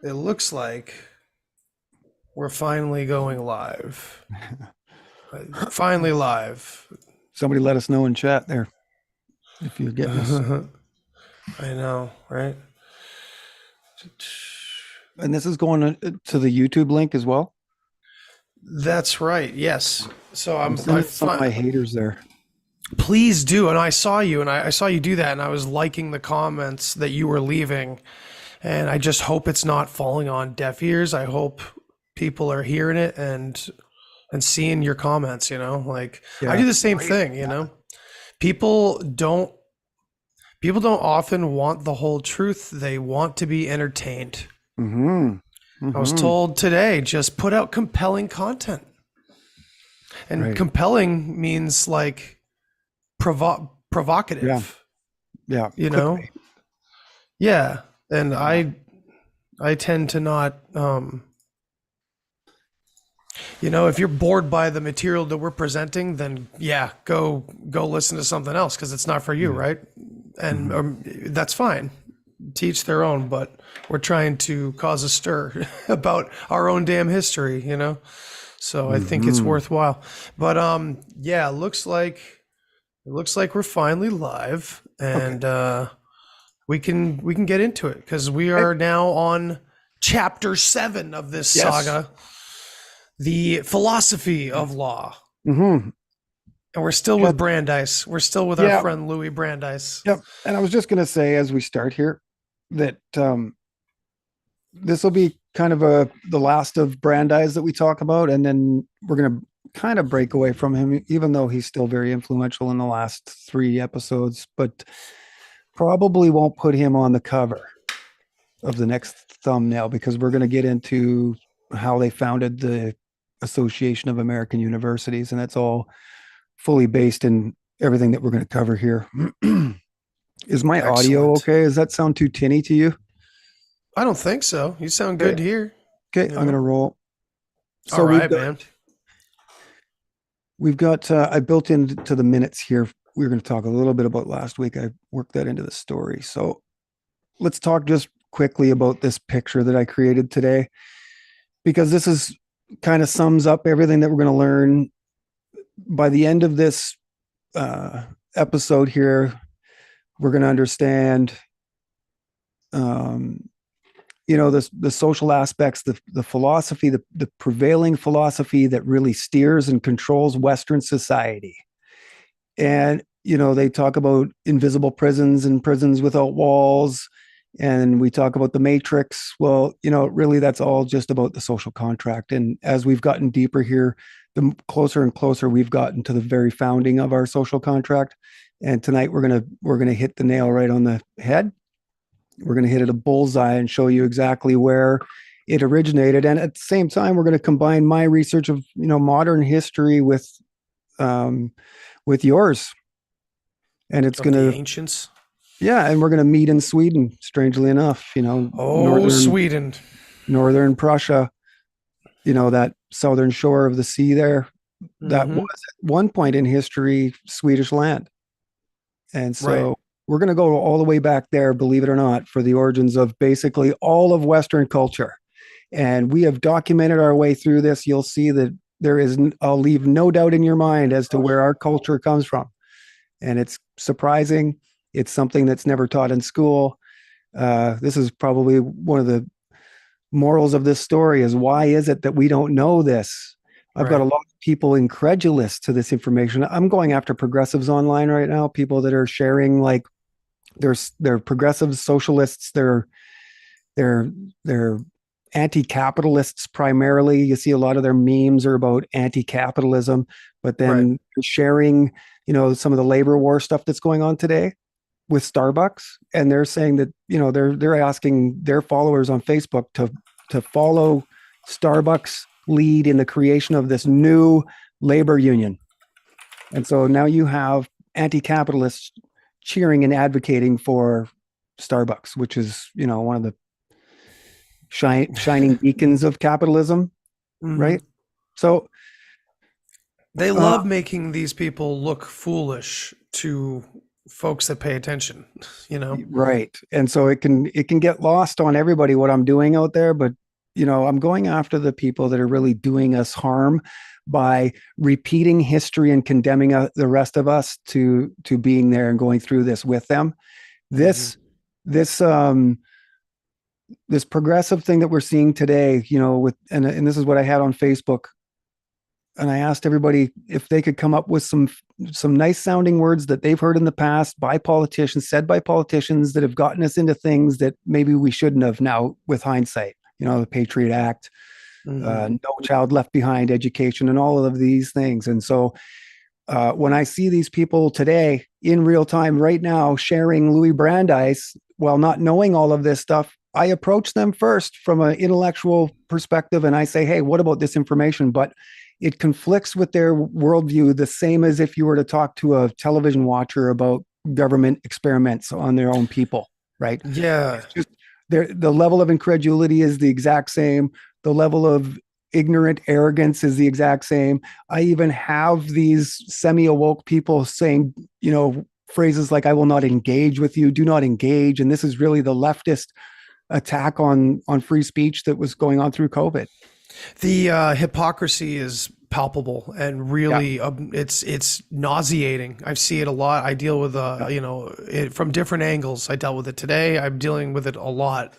It looks like we're finally going live. Finally live. Somebody let us know in chat there if you're getting us. I know, right? And this is going to the YouTube link as well. That's right. Yes. So I'm sending some of my haters there. please do. And I saw you, and I saw you do that, and I was liking the comments that you were leaving. And I just hope it's not falling on deaf ears. I hope people are hearing it and seeing your comments, like I do the same thing, People don't people don't often want the whole truth. They want to be entertained. I was told today, just put out compelling content. And compelling means like provocative. Yeah. Yeah. And I tend to not if you're bored by the material that we're presenting, then go listen to something else because it's not for you, right? And that's fine. Teach their own, but we're trying to cause a stir about our own damn history, So I think it's worthwhile. But it looks like we're finally live, and we can get into it because we are now on chapter 7 of this saga, the philosophy of law. And we're still with Brandeis. We're still with our friend Louis Brandeis. Yep. And I was just going to say, as we start here, that this will be kind of the last of Brandeis that we talk about, and then we're going to kind of break away from him, even though he's still very influential in the last 3 episodes, but probably won't put him on the cover of the next thumbnail because we're going to get into how they founded the Association of American Universities, and that's all fully based in everything that we're going to cover here. Is my audio okay? Does that sound too tinny to you? I don't think so. You sound good here. Okay, I'm going to roll. So all right, man. We've got, I built into the minutes here. We were going to talk a little bit about last week. I worked that into the story. So let's talk just quickly about this picture that I created today, because this is kind of sums up everything that we're going to learn by the end of this episode here. We're going to understand, the social aspects, the philosophy, the prevailing philosophy that really steers and controls Western society. And, they talk about invisible prisons and prisons without walls. And we talk about the matrix. Well, really that's all just about the social contract. And as we've gotten deeper here, the closer and closer we've gotten to the very founding of our social contract. And tonight we're going to hit the nail right on the head. We're going to hit it a bullseye and show you exactly where it originated. And at the same time, we're going to combine my research of, modern history with yours. And it's going to ancients. Yeah. And we're going to meet in Sweden, strangely enough, Sweden, Northern Prussia, that southern shore of the sea there, that was at one point in history, Swedish land. And so we're going to go all the way back there, believe it or not, for the origins of basically all of Western culture. And we have documented our way through this. You'll see that I'll leave no doubt in your mind as to where our culture comes from. And it's surprising. It's something that's never taught in school. This is probably one of the morals of this story is why is it that we don't know this? I've got a lot of people incredulous to this information. I'm going after progressives online right now, people that are sharing like they're progressive socialists, they're anti-capitalists primarily. You see a lot of their memes are about anti-capitalism, but then sharing, some of the labor war stuff that's going on today with Starbucks, and they're saying that, they're asking their followers on Facebook to follow Starbucks lead in the creation of this new labor union. And so now you have anti-capitalists cheering and advocating for Starbucks, which is, one of the shining beacons of capitalism, right? So they love making these people look foolish to folks that pay attention, you know? Right. And so it can get lost on everybody what I'm doing out there, but I'm going after the people that are really doing us harm by repeating history and condemning the rest of us to being there and going through this with them. This this this progressive thing that we're seeing today, with and this is what I had on Facebook, and I asked everybody if they could come up with some nice sounding words that they've heard in the past by politicians, said by politicians that have gotten us into things that maybe we shouldn't have now with hindsight. The Patriot Act, No Child Left Behind education, and all of these things. And so when I see these people today in real time right now sharing Louis Brandeis while not knowing all of this stuff, I approach them first from an intellectual perspective and I say, hey, what about this information? But it conflicts with their worldview the same as if you were to talk to a television watcher about government experiments on their own people, right? Yeah. It's just the level of incredulity is the exact same. The level of ignorant arrogance is the exact same. I even have these semi-awoke people saying, phrases like, I will not engage with you, do not engage. And this is really the leftist attack on free speech that was going on through COVID. The hypocrisy is palpable and really it's nauseating. I see it a lot. I deal with it from different angles. I dealt with it today. I'm dealing with it a lot.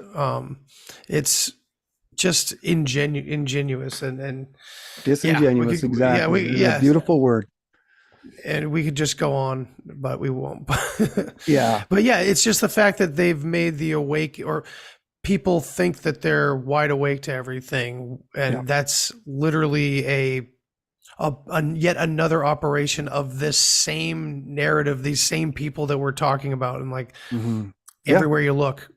It's just ingenuous and disingenuous. Exactly. A beautiful word. And we could just go on, but we won't. Yeah. But yeah, it's just the fact that they've made the awake, or people think that they're wide awake to everything, and that's literally a yet another operation of this same narrative, these same people that we're talking about, and everywhere you look.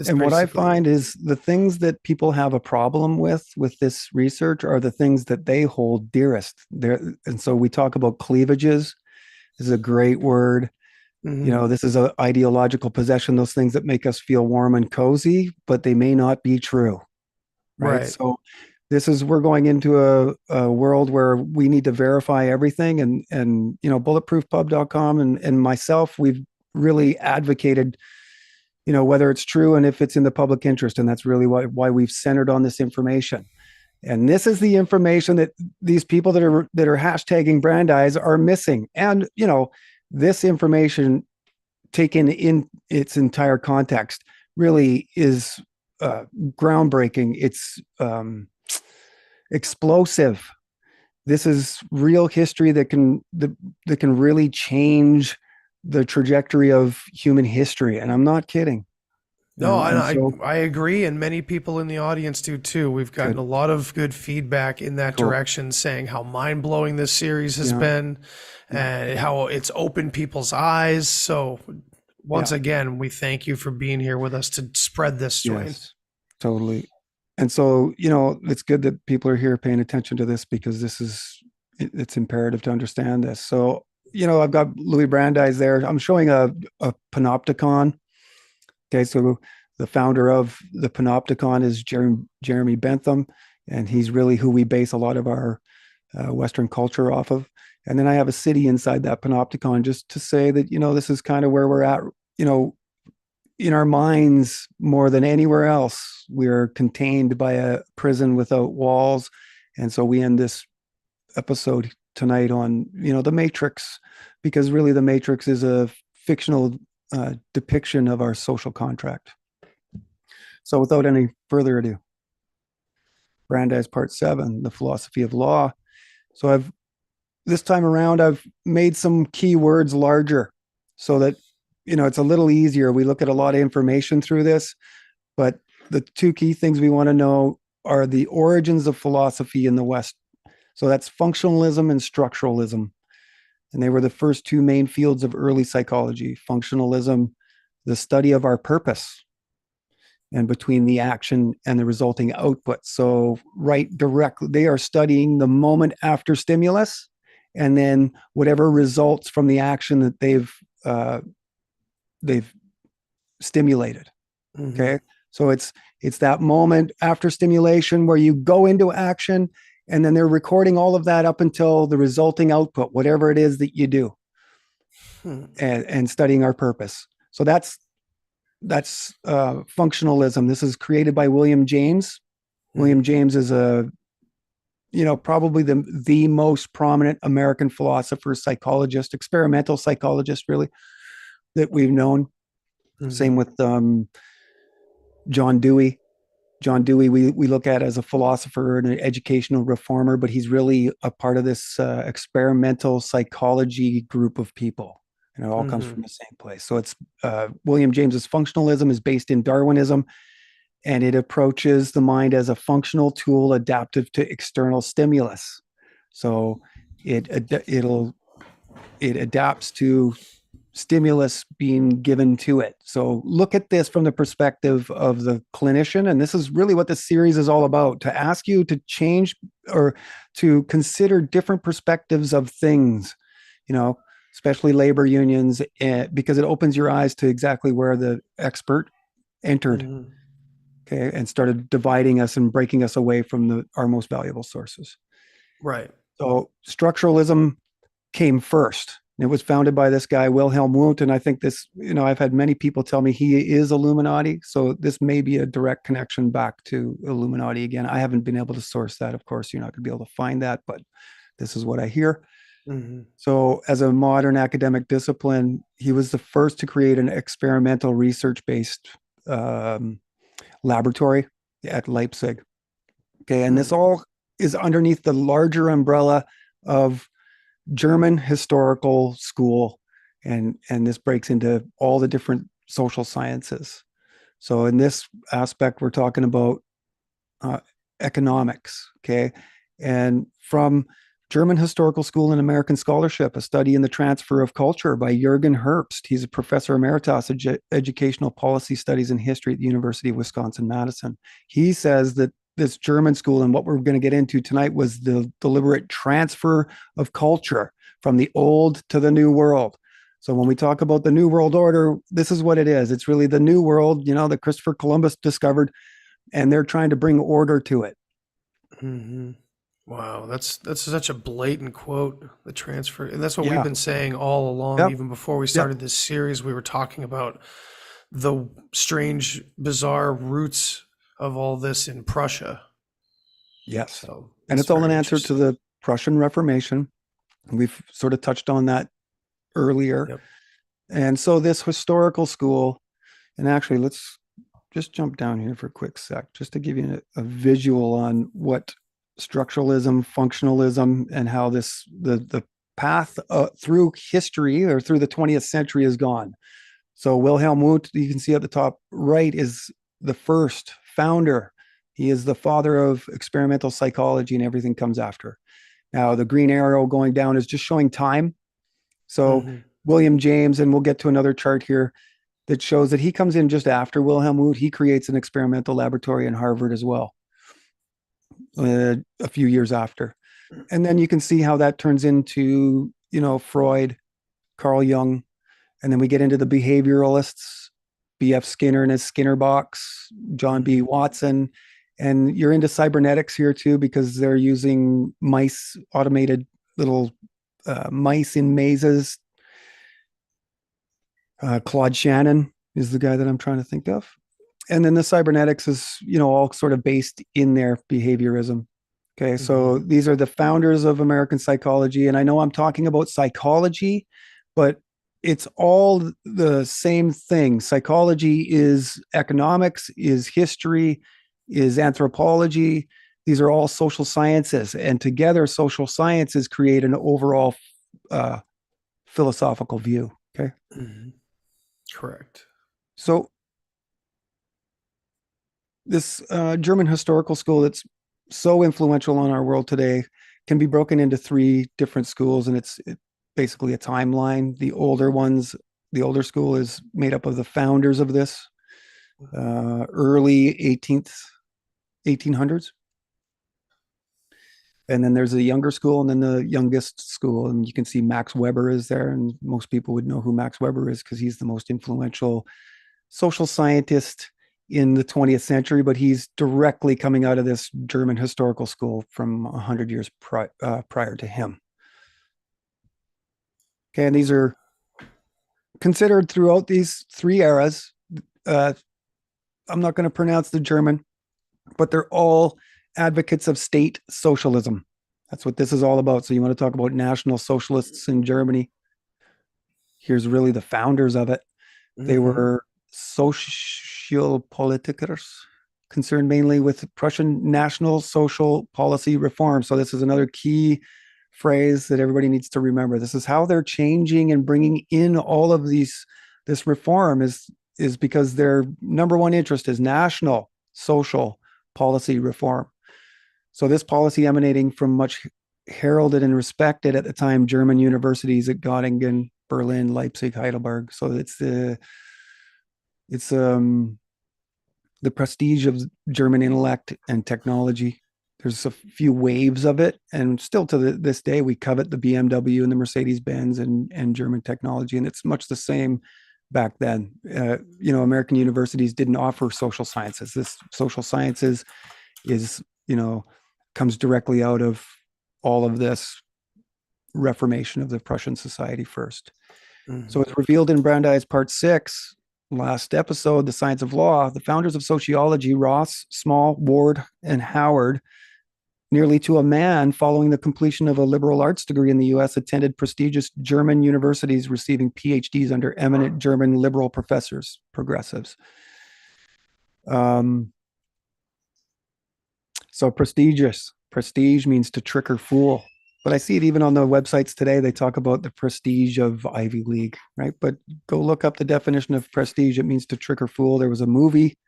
And what I find is the things that people have a problem with this research are the things that they hold dearest. And so we talk about cleavages. This is a great word. This is an ideological possession, those things that make us feel warm and cozy, but they may not be true. Right. So we're going into a world where we need to verify everything. And bulletproofpub.com and myself, we've really advocated, whether it's true and if it's in the public interest. And that's really why we've centered on this information. And this is the information that these people that are hashtagging Brandeis are missing. And, this information taken in its entire context really is groundbreaking. It's explosive. This is real history that can really change the trajectory of human history. And I'm not kidding. No, I agree. And many people in the audience do too. We've gotten a lot of good feedback in that direction, saying how mind-blowing this series has been and how it's opened people's eyes. So once again, we thank you for being here with us to spread this, Duane. Yes, totally. And so, it's good that people are here paying attention to this, because it's imperative to understand this. So, I've got Louis Brandeis there. I'm showing a panopticon. Okay, so the founder of the panopticon is Jeremy Bentham, and he's really who we base a lot of our Western culture off of. And then I have a city inside that panopticon, just to say that, this is kind of where we're at, in our minds more than anywhere else. We're contained by a prison without walls. And so we end this episode tonight on, the Matrix, because really the Matrix is a fictional depiction of our social contract. So without any further ado, Brandeis Part 7, the philosophy of law. So this time around, I've made some key words larger so that, it's a little easier. We look at a lot of information through this, but the two key things we want to know are the origins of philosophy in the West. So that's functionalism and structuralism. And they were the first two main fields of early psychology. Functionalism, the study of our purpose, and between the action and the resulting output. So directly, they are studying the moment after stimulus, and then whatever results from the action that they've stimulated. Okay. So it's that moment after stimulation where you go into action, and then they're recording all of that up until the resulting output, whatever it is that you do. and studying our purpose. So that's functionalism. This is created by William James. William James is probably the most prominent American philosopher, psychologist, experimental psychologist, really, that we've known. Same with John Dewey. John Dewey, we look at as a philosopher and an educational reformer, but he's really a part of this experimental psychology group of people, and it all comes from the same place. So it's William James's functionalism is based in Darwinism, and it approaches the mind as a functional tool adaptive to external stimulus. So it adapts to stimulus being given to it. So look at this from the perspective of the clinician. And this is really what this series is all about, to ask you to change or to consider different perspectives of things, especially labor unions, because it opens your eyes to exactly where the expert entered. Okay, and started dividing us and breaking us away from our most valuable sources. Right. So structuralism came first. It was founded by this guy, Wilhelm Wundt. And I think this, I've had many people tell me he is Illuminati. So this may be a direct connection back to Illuminati again. I haven't been able to source that. Of course, you're not going to be able to find that, but this is what I hear. So as a modern academic discipline, he was the first to create an experimental research-based laboratory at Leipzig. Okay. And this all is underneath the larger umbrella of German historical school, and this breaks into all the different social sciences. So in this aspect, we're talking about economics, okay, and from German historical school and American scholarship, a study in the transfer of culture by Jürgen Herbst. He's a professor emeritus of educational policy studies and history at the University of Wisconsin-Madison. He says that this German school, and what we're going to get into tonight, was the deliberate transfer of culture from the old to the new world. So when we talk about the New World Order, this is what it is. It's really the new world, that Christopher Columbus discovered, and they're trying to bring order to it. Wow, that's such a blatant quote, the transfer. And that's what we've been saying all along, even before we started this series. We were talking about the strange, bizarre roots of all this in Prussia. Yes. So and it's all an answer to the Prussian Reformation. We've sort of touched on that earlier. And so this historical school, and actually let's just jump down here for a quick sec, just to give you a visual on what structuralism, functionalism, and how the path through history or through the 20th century has gone. So Wilhelm Wundt, you can see at the top right, is the first founder. He is the father of experimental psychology, and everything comes after. Now, the green arrow going down is just showing time. So William James, and we'll get to another chart here that shows that he comes in just after Wilhelm Wundt. He creates an experimental laboratory in Harvard as well, a few years after. And then you can see how that turns into, Freud, Carl Jung, and then we get into the behavioralists, B.F. Skinner and his Skinner box, John B. Watson, and you're into cybernetics here too, because they're using mice, automated little mice in mazes. Claude Shannon is the guy that I'm trying to think of. And then the cybernetics is, all sort of based in their behaviorism. Okay, so these are the founders of American psychology. And I know I'm talking about psychology, but it's all the same thing. Psychology is economics, is history, is anthropology. These are all social sciences. And together, social sciences create an overall philosophical view. Okay. Correct. So this German historical school that's so influential on our world today can be broken into three different schools, and it's basically a timeline. The older school is made up of the founders of this early 1800s. And then there's a younger school, and then the youngest school. And you can see Max Weber is there. And most people would know who Max Weber is because he's the most influential social scientist in the 20th century, but he's directly coming out of this German historical school from 100 years prior to him. Okay, and these are considered throughout these three eras. I'm not going to pronounce the German, but they're all advocates of state socialism. That's what this is all about. So you want to talk about National Socialists in Germany? Here's really the founders of it. They were social politikers concerned mainly with Prussian national social policy reform. So this is another key phrase that everybody needs to remember. This is how they're changing and bringing in all of this reform is because their number one interest is national social policy reform. So this policy emanating from much heralded and respected at the time German universities at Göttingen, Berlin, Leipzig, Heidelberg. So it's the prestige of German intellect and technology. There's a few waves of it, and still to this day we covet the BMW and the Mercedes-Benz and German technology, and it's much the same back then. American universities didn't offer social sciences. This social sciences is comes directly out of all of this reformation of the Prussian society first. So it's revealed in Brandeis Part 6, last episode, The Science of Law. The founders of sociology, Ross, Small, Ward, and Howard, nearly to a man, following the completion of a liberal arts degree in the U.S., attended prestigious German universities, receiving PhDs under eminent German liberal professors, progressives. So prestigious. Prestige means to trick or fool. But I see it even on the websites today. They talk about the prestige of Ivy League, right? But go look up the definition of prestige. It means to trick or fool. There was a movie,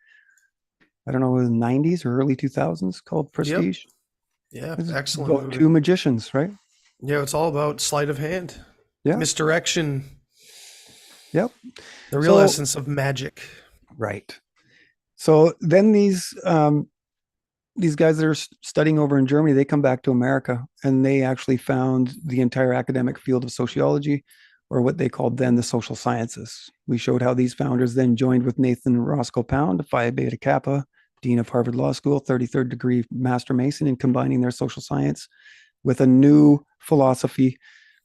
I don't know, in the 90s or early 2000s called Prestige. Yep. Yeah, excellent about movie. Two magicians, right? Yeah, it's all about sleight of hand. Yeah. Misdirection. Yep. The real essence of magic. Right. So then these guys that are studying over in Germany, they come back to America, and they actually found the entire academic field of sociology, or what they called then the social sciences. We showed how these founders then joined with Nathan Roscoe Pound, Phi Beta Kappa, Dean of Harvard Law School, 33rd degree Master Mason, in combining their social science with a new philosophy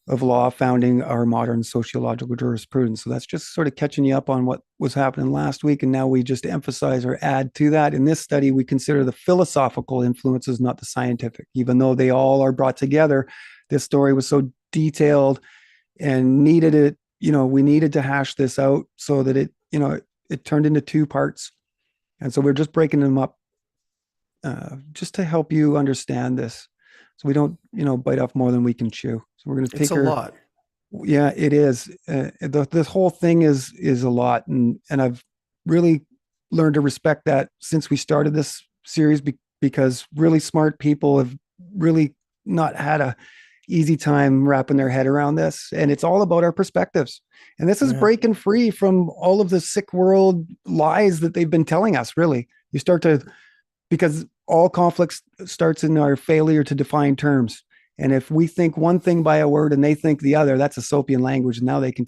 of law, founding our modern sociological jurisprudence. So that's just sort of catching you up on what was happening last week. And now we just emphasize or add to that. In this study, we consider the philosophical influences, not the scientific, even though they all are brought together. This story was so detailed and we needed to hash this out so that it turned into two parts. And so we're just breaking them up just to help you understand this. So we don't, bite off more than we can chew. So we're going to take a lot. Yeah, it is. This whole thing is a lot. And I've really learned to respect that since we started this series, because really smart people have really not had a easy time wrapping their head around this. And it's all about our perspectives. And this is breaking free from all of the sick world lies that they've been telling us, really. You start to, because all conflict starts in our failure to define terms. And if we think one thing by a word and they think the other, that's Aesopian language. And now they can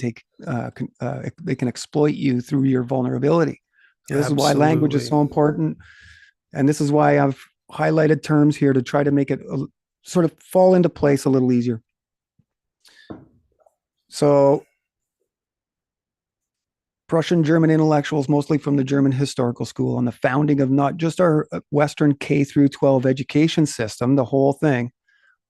they can exploit you through your vulnerability. So this is why language is so important. And this is why I've highlighted terms here to try to make it sort of fall into place a little easier. So Prussian German intellectuals, mostly from the German historical school, on the founding of not just our Western K through 12 education system, the whole thing,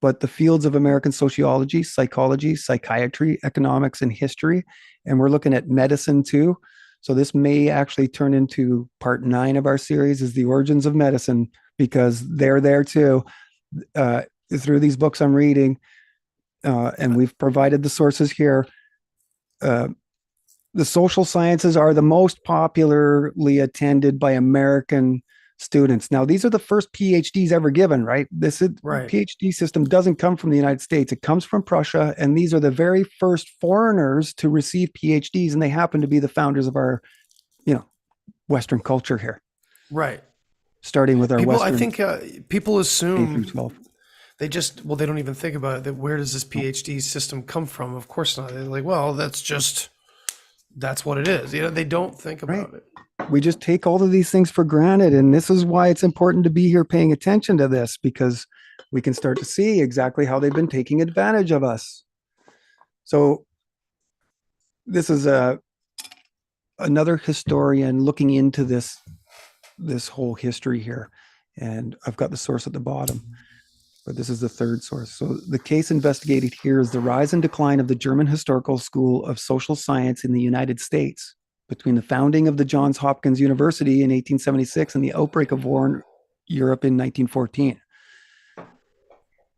but the fields of American sociology, psychology, psychiatry, economics, and history. And we're looking at medicine too. So this may actually turn into part 9 of our series, is the origins of medicine, because they're there too. Through these books I'm reading, and we've provided the sources here, the social sciences are the most popularly attended by American students. Now, these are the first PhDs ever given, right? PhD system doesn't come from the United States. It comes from Prussia. And these are the very first foreigners to receive PhDs. And they happen to be the founders of our, Western culture here. Right. Starting with our Western. I think people assume K through 12. they don't even think about it. That where does this PhD system come from? Of course not. They're like, well, that's what it is. They don't think about it. We just take all of these things for granted. And this is why it's important to be here paying attention to this, because we can start to see exactly how they've been taking advantage of us. So this is another historian looking into this whole history here, and I've got the source at the bottom, but this is the third source. So the case investigated here is the rise and decline of the German Historical School of Social Science in the United States between the founding of the Johns Hopkins University in 1876 and the outbreak of war in Europe in 1914.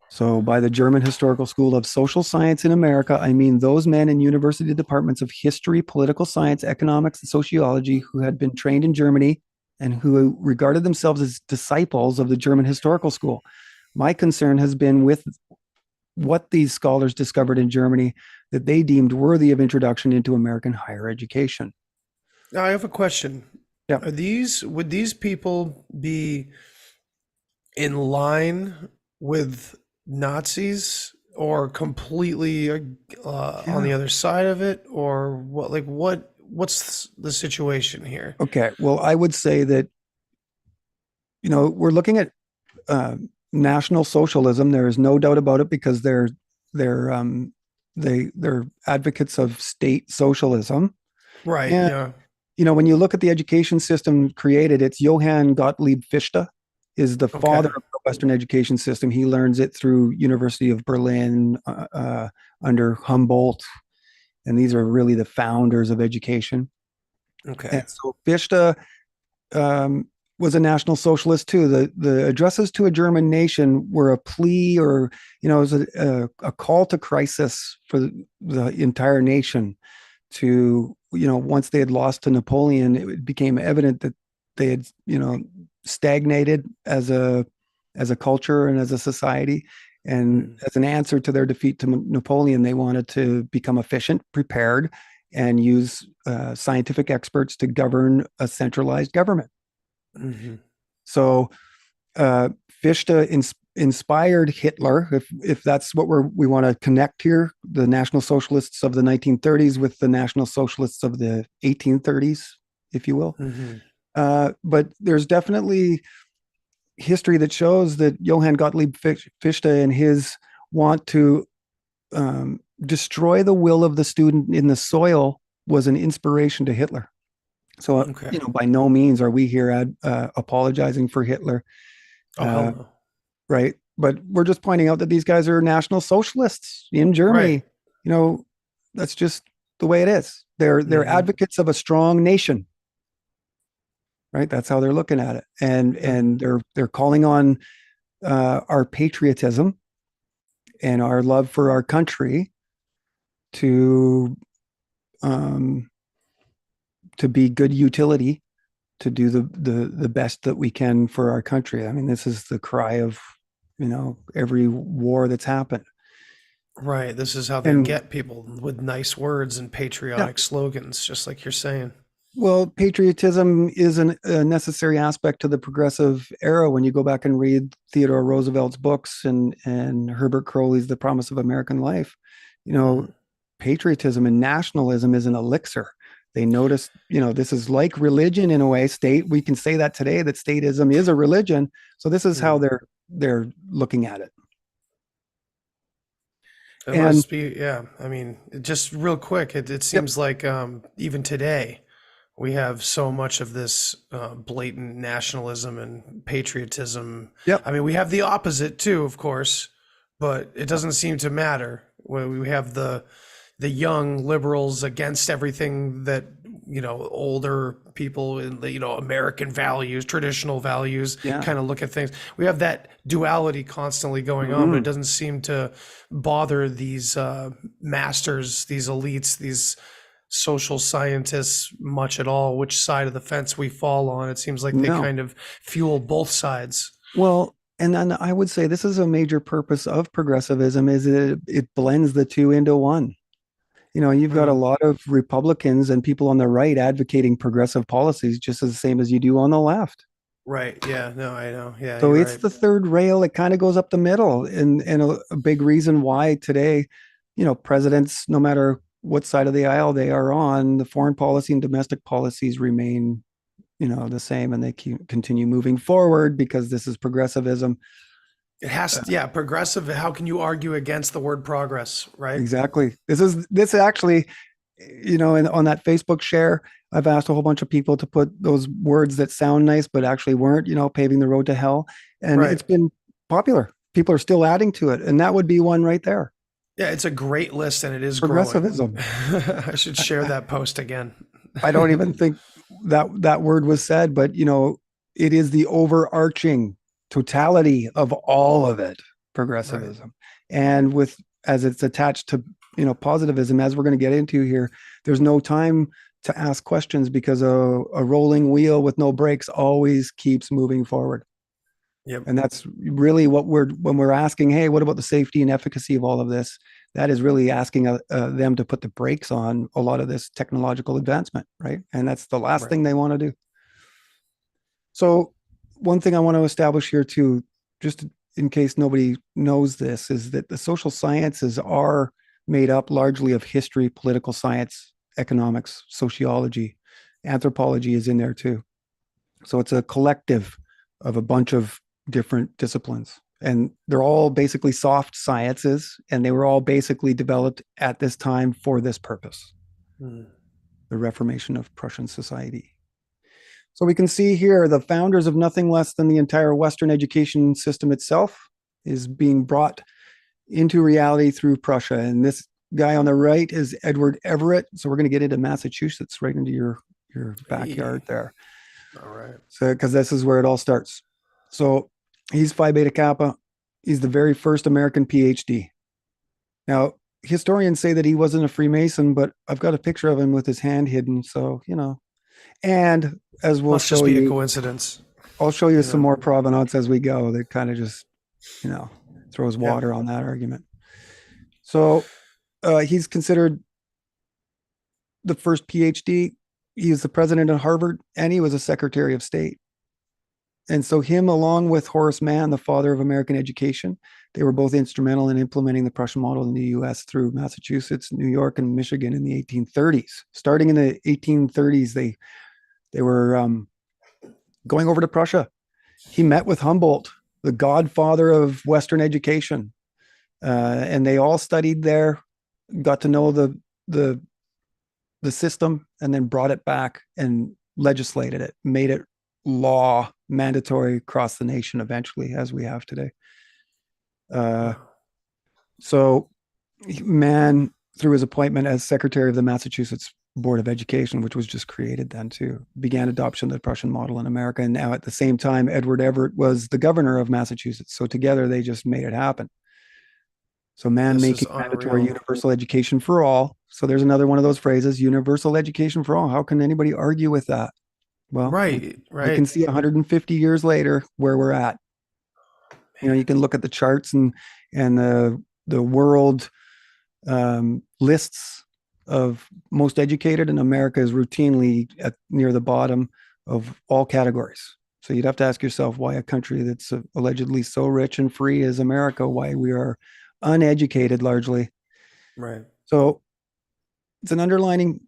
So by the German Historical School of Social Science in America, I mean those men in university departments of history, political science, economics, and sociology who had been trained in Germany and who regarded themselves as disciples of the German Historical School. My concern has been with what these scholars discovered in Germany that they deemed worthy of introduction into American higher education. Now, I have a question. Yeah. Would these people be in line with Nazis or completely on the other side of it, or what? Like what's the situation here? Okay, well, I would say that we're looking at National Socialism. There is no doubt about it because they're advocates of state socialism. Right. And, yeah. when you look at the education system created, it's Johann Gottlieb Fichte is the father of the Western education system. He learns it through University of Berlin under Humboldt, and these are really the founders of education. Okay. And so Fichte was a National Socialist too. The addresses to a German nation were a plea, or it was a call to crisis for the entire nation. To once they had lost to Napoleon, it became evident that they had stagnated as a culture and as a society. And as an answer to their defeat to Napoleon, they wanted to become efficient, prepared, and use scientific experts to govern a centralized government. Mm-hmm. So Fichte inspired Hitler, if that's what we want to connect here, the National Socialists of the 1930s with the National Socialists of the 1830s, if you will. Mm-hmm. But there's definitely history that shows that Johann Gottlieb Fichte and his want to destroy the will of the student in the soil was an inspiration to Hitler. So, by no means are we here apologizing for Hitler. No. Right. But we're just pointing out that these guys are National Socialists in Germany. Right. That's just the way it is. They're advocates of a strong nation. Right. That's how they're looking at it. And they're calling on our patriotism and our love for our country to be good utility, to do the best that we can for our country. I mean, this is the cry of every war that's happened. Right. This is how they get people, with nice words and patriotic slogans, just like you're saying. Well, patriotism is a necessary aspect to the progressive era. When you go back and read Theodore Roosevelt's books and Herbert Crowley's The Promise of American Life, patriotism and nationalism is an elixir. They notice, this is like religion in a way. We can say that today, that statism is a religion. So this is how they're looking at it. It must be, yeah. I mean, just real quick, it seems like even today we have so much of this blatant nationalism and patriotism. Yep. I mean, we have the opposite too, of course, but it doesn't seem to matter. We have the young liberals against everything that older people in the American values, traditional values, kind of look at things. We have that duality constantly going on, but it doesn't seem to bother these masters, these elites, these social scientists much at all, which side of the fence we fall on. It seems like they kind of fuel both sides. Well, and then I would say this is a major purpose of progressivism, is it blends the two into one. You've got a lot of Republicans and people on the right advocating progressive policies just as the same as you do on the left. Right. Yeah. No, I know. Yeah. So it's the third rail. It kind of goes up the middle. And a big reason why today, presidents, no matter what side of the aisle they are on, the foreign policy and domestic policies remain, the same, and they continue moving forward because this is progressivism. It has to, progressive. How can you argue against the word progress, right? Exactly. This actually, and on that Facebook share, I've asked a whole bunch of people to put those words that sound nice but actually weren't, paving the road to hell, and Right. it's been popular. People are still adding to it, and that would be one right there. Yeah, it's a great list and it is growing. Progressivism. I should share that post again. I don't even think that word was said, but it is the overarching totality of all of it, Right. progressivism. And with as it's attached to positivism, as we're going to get into here, there's no time to ask questions because a rolling wheel with no brakes always keeps moving forward. Yep. And that's really what when we're asking, hey, what about the safety and efficacy of all of this? That is really asking them to put the brakes on a lot of this technological advancement, right? And that's the last Right. thing they want to do. So one thing I want to establish here too, just in case nobody knows this, is that the social sciences are made up largely of history, political science, economics, sociology, anthropology is in there too. So it's a collective of a bunch of different disciplines. And they're all basically soft sciences, and they were all basically developed at this time for this purpose, Mm. the reformation of Prussian society. So we can see here the founders of nothing less than the entire Western education system itself is being brought into reality through Prussia. And this guy on the right is Edward Everett. So we're going to get into Massachusetts, right into your backyard there. All right. So, because this is where it all starts. So he's Phi Beta Kappa. He's the very first American PhD. Now, historians say that he wasn't a Freemason, but I've got a picture of him with his hand hidden. So, and as we'll Must just show be a you, coincidence. I'll show you some Yeah. more provenance as we go that kind of just, throws water on that argument. So he's considered the first PhD. He was the president of Harvard, and he was a secretary of state. And so him, along with Horace Mann, the father of American education, they were both instrumental in implementing the Prussian model in the U.S. through Massachusetts, New York, and Michigan in the 1830s. Starting in the 1830s, they were going over to Prussia. He met with Humboldt, the godfather of Western education, and they all studied there, got to know the system, and then brought it back and legislated it, made it law, mandatory across the nation eventually, as we have today. So Mann, through his appointment as secretary of the Massachusetts Board of Education, which was just created then too, began adoption of the Prussian model in America. And now at the same time, Edward Everett was the governor of Massachusetts. So together they just made it happen. So Mann This is making mandatory unreal. universal education for all. So there's another one of those phrases, universal education for all. How can anybody argue with that? Well, Right. we can see 150 years later where we're at. You can look at the charts and the world lists of most educated, and America is routinely near the bottom of all categories. So you'd have to ask yourself why a country that's allegedly so rich and free as America, why we are uneducated largely. Right. So it's an underlying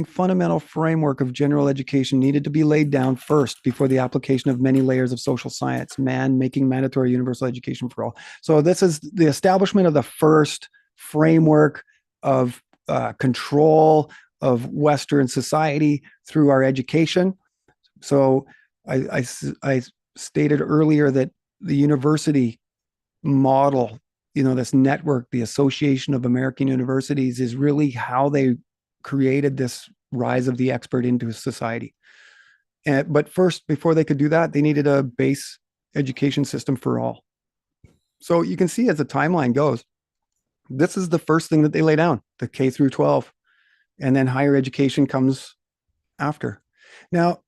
fundamental framework of general education needed to be laid down first before the application of many layers of social science, Mann making mandatory universal education for all. So this is the establishment of the first framework of control of Western society through our education. So I stated earlier that the university model, this network, the Association of American Universities, is really how they created this rise of the expert into society. But first, before they could do that, they needed a base education system for all. So you can see as the timeline goes, this is the first thing that they lay down, the K through 12, and then higher education comes after. Now,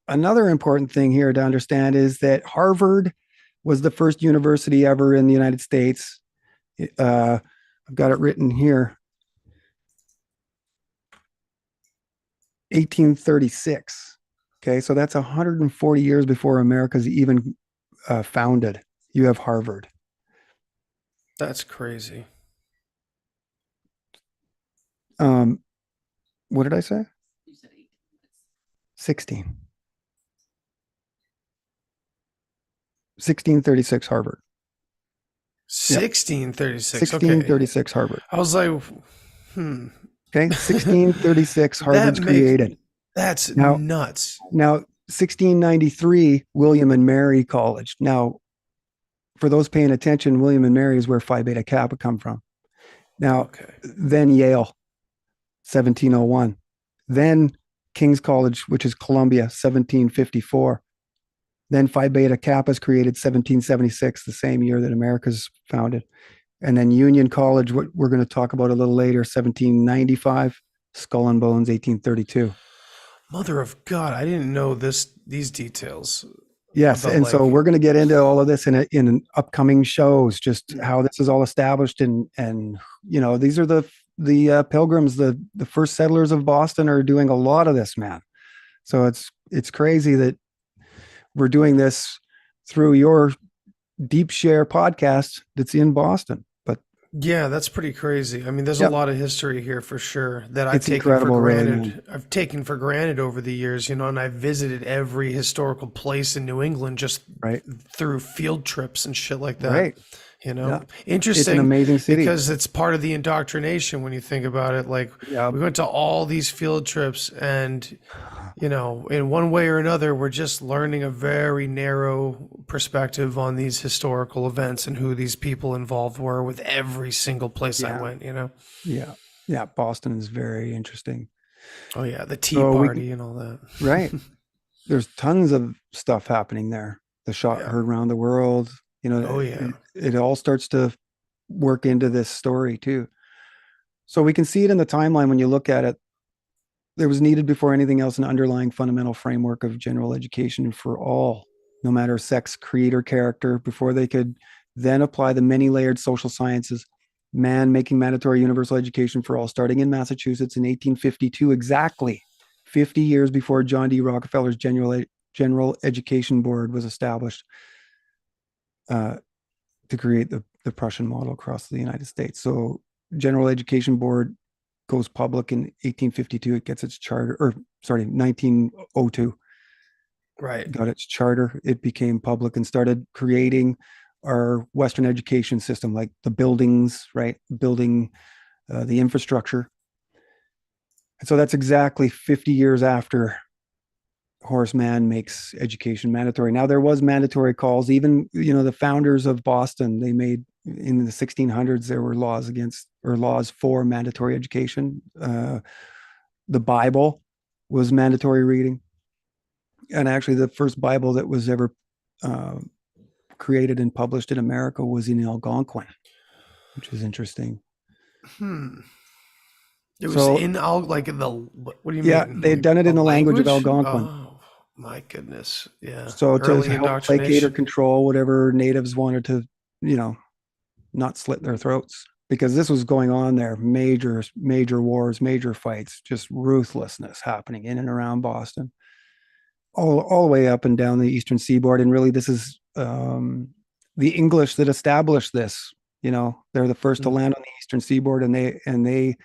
another important thing here to understand is that Harvard was the first university ever in the United States. I've got it written here. 1836. Okay, so that's 140 years before America's even founded. You have Harvard. That's crazy. What did I say? You said 18. 16. 1636 Harvard. 1636. 1636 Harvard. I was like, Okay, Okay, 1636, That Harvard's makes created. that's Now, nuts. 1693, William and Mary College. Now, for those paying attention, William and Mary is where Phi Beta Kappa come from. Now, Okay. then Yale, 1701. Then King's College, which is Columbia, 1754. Then Phi Beta Kappa is created 1776, the same year that America's founded. And then Union College, what we're going to talk about a little later, 1795. Skull and Bones, 1832. Mother of God, I didn't know these details Yes, about and so like we're going to get into all of this in upcoming shows, just how this is all established, and these are the pilgrims, the first settlers of Boston are doing a lot of this, man. So it's crazy that we're doing this through your Deep Share podcast that's in Boston. But yeah, that's pretty crazy. I mean, there's a yep, lot of history here for sure that I've it's taken for incredible, really, man. granted. I've taken for granted over the years, and I've visited every historical place in New England just Right, through field trips and shit like that. right. Yeah, it's an Interesting amazing city. because it's part of the indoctrination when you think about it. Like Yeah, we went to all these field trips and in one way or another, we're just learning a very narrow perspective on these historical events and who these people involved were with every single place I yeah, went. yeah, yeah. Boston is very interesting. Oh yeah, the Tea So we Party and all that. right. There's tons of stuff happening there. The shot Yeah. heard around the world. Oh yeah. It all starts to work into this story too. So we can see it in the timeline when you look at it. There was needed before anything else an underlying fundamental framework of general education for all, no matter sex, creed, or character, before they could then apply the many layered social sciences. Man making mandatory universal education for all, starting in Massachusetts in 1852, exactly 50 years before John D. Rockefeller's General Education Board was established to create the Prussian model across the United States. So, General Education Board goes public in 1852. It gets its charter, or sorry, 1902, Right. got its charter. It became public and started creating our Western education system, like the buildings, right? Building the infrastructure. And so that's exactly 50 years after Horace Mann makes education mandatory. Now there was mandatory calls. Even the founders of Boston, they made in the 1600s there were laws against or laws for mandatory education. The Bible was mandatory reading, and actually the first Bible that was ever created and published in America was in Algonquin, which is interesting. Hmm. It was So in like in the what do you yeah, mean? they'd Like done it a in the language of language? Algonquin. Oh my goodness. Yeah. So to Early help placate or indoctrination. control whatever natives wanted to, you know, not slit their throats, because this was going on there. Major wars, major fights, just ruthlessness happening in and around Boston, all the way up and down the eastern seaboard. And really, this is the English that established this. They're the first to Mm. land on the eastern seaboard, and they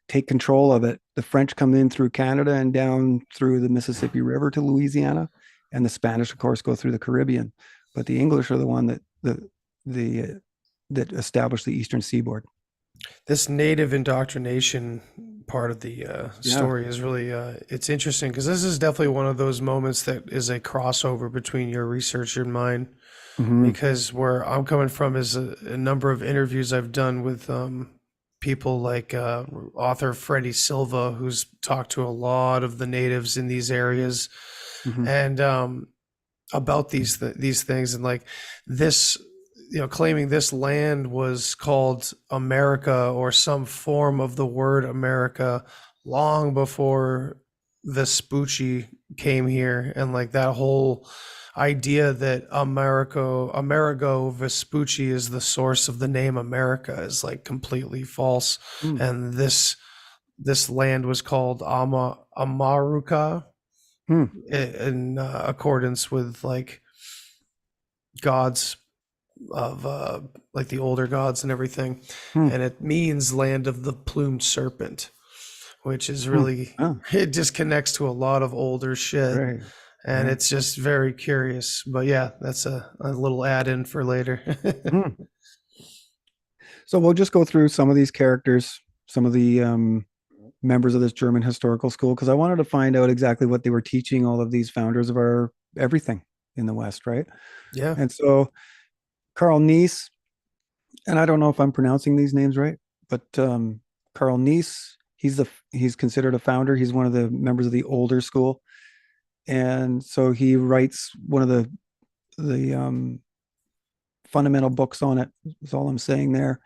take control of it. The French come in through Canada and down through the Mississippi River to Louisiana, and the Spanish, of course, go through the Caribbean. But the English are the one that established the eastern seaboard. This native indoctrination part of the Yeah. story is really it's interesting because this is definitely one of those moments that is a crossover between your research and mine. Mm-hmm. Because where I'm coming from is a number of interviews I've done with people like author Freddie Silva, who's talked to a lot of the natives in these areas, Mm-hmm. and about these things, and like this, claiming this land was called America or some form of the word America long before Vespucci came here, and like that whole idea that Amerigo Vespucci is the source of the name America is like completely false. Mm. And this land was called Amaruka Mm. in accordance with like gods of like the older gods and everything. Mm. And it means land of the plumed serpent, which is Mm. really Oh, it just connects to a lot of older shit. right. And Right. it's just very curious. But yeah, that's a little add-in for later. Mm. So we'll just go through some of these characters, some of the members of this German historical school because I wanted to find out exactly what they were teaching all of these founders of our everything in the West, right? Yeah. And so Carl Nies, and I don't know if I'm pronouncing these names right, but Carl Nies, he's considered a founder. He's one of the members of the older school, and so he writes one of the fundamental books on it. Is all I'm saying there.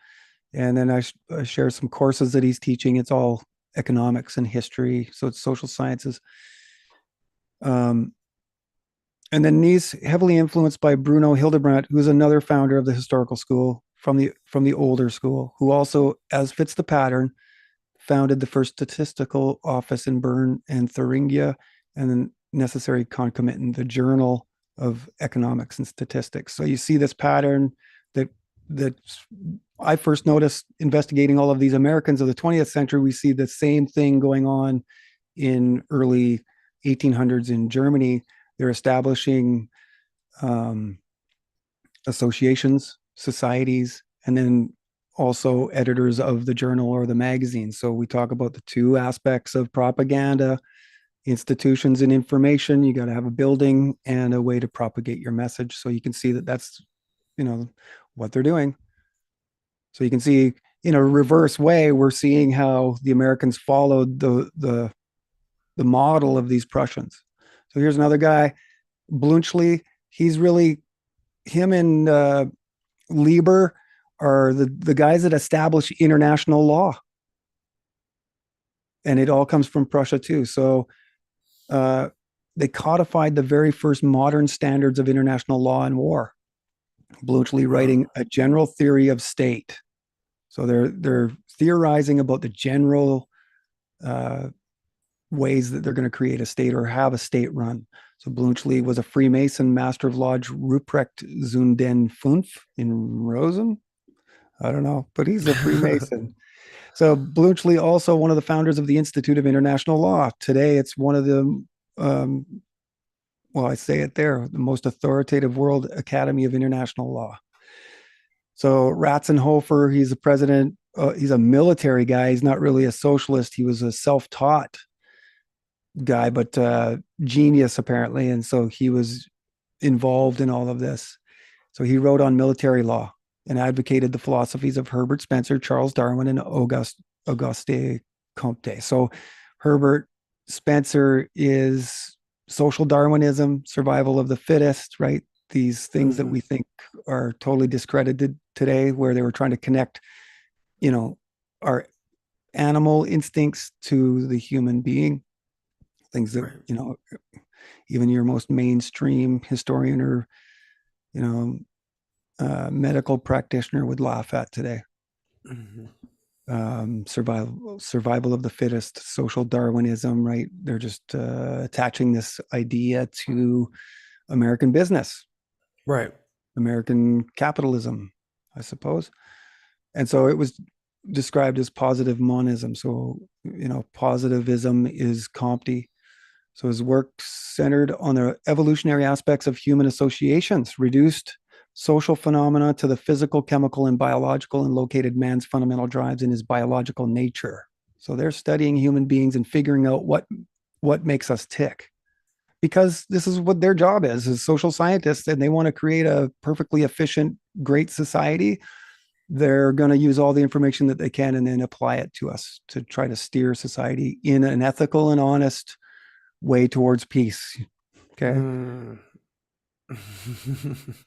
And then I share some courses that he's teaching. It's all economics and history, so it's social sciences. And then Nies, heavily influenced by Bruno Hildebrandt, who's another founder of the historical school from the older school, who also, as fits the pattern, founded the first statistical office in Bern and Thuringia, and then necessary concomitant, the Journal of Economics and Statistics. So you see this pattern that I first noticed investigating all of these Americans of the 20th century. We see the same thing going on in early 1800s in Germany. They're establishing associations, societies, and then also editors of the journal or the magazine. So we talk about the two aspects of propaganda, institutions and information. You got to have a building and a way to propagate your message. So you can see that that's, what they're doing. So you can see in a reverse way, we're seeing how the Americans followed the model of these Prussians. So here's another guy, Blunchley. He's really, him and Lieber are the guys that establish international law. And it all comes from Prussia too. So they codified the very first modern standards of international law and war. Blunchley writing a general theory of state. So they're theorizing about the general ways that they're going to create a state or have a state run. So Blunchley was a Freemason, Master of Lodge Ruprecht zu den Fünf in Rosen. I don't know, but he's a Freemason. So Blunchley also one of the founders of the Institute of International Law. Today, it's one of the I say it there, the most authoritative World Academy of International Law. So Ratzenhofer, he's a president. He's a military guy. He's not really a socialist. He was a self-taught guy, but genius apparently. And so he was involved in all of this. So he wrote on military law and advocated the philosophies of Herbert Spencer, Charles Darwin, and Auguste Comte. So Herbert Spencer is social Darwinism, survival of the fittest, right? These things that we think are totally discredited today, where they were trying to connect, our animal instincts to the human being. Things that, even your most mainstream historian or, medical practitioner would laugh at today. Survival of the fittest, social Darwinism, right? They're just attaching this idea to American business, Right. American capitalism, I suppose. And so it was described as positive monism. So, positivism is Comte. So his work centered on the evolutionary aspects of human associations, reduced social phenomena to the physical, chemical, and biological, and located man's fundamental drives in his biological nature. So they're studying human beings and figuring out what makes us tick, because this is what their job is as social scientists, and they want to create a perfectly efficient, great society. They're going to use all the information that they can and then apply it to us to try to steer society in an ethical and honest way towards peace. Okay.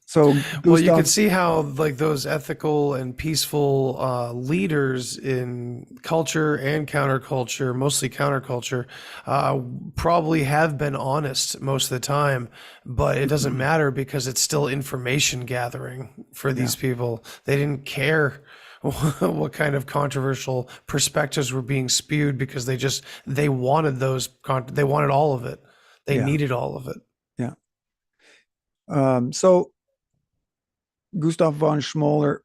So well, you can see how like those ethical and peaceful leaders in culture and counterculture, mostly counterculture, probably have been honest most of the time, but it doesn't matter because it's still information gathering for these people. They didn't care what kind of controversial perspectives were being spewed because they wanted they wanted all of it. They needed all of it. Yeah. So Gustav von Schmoller,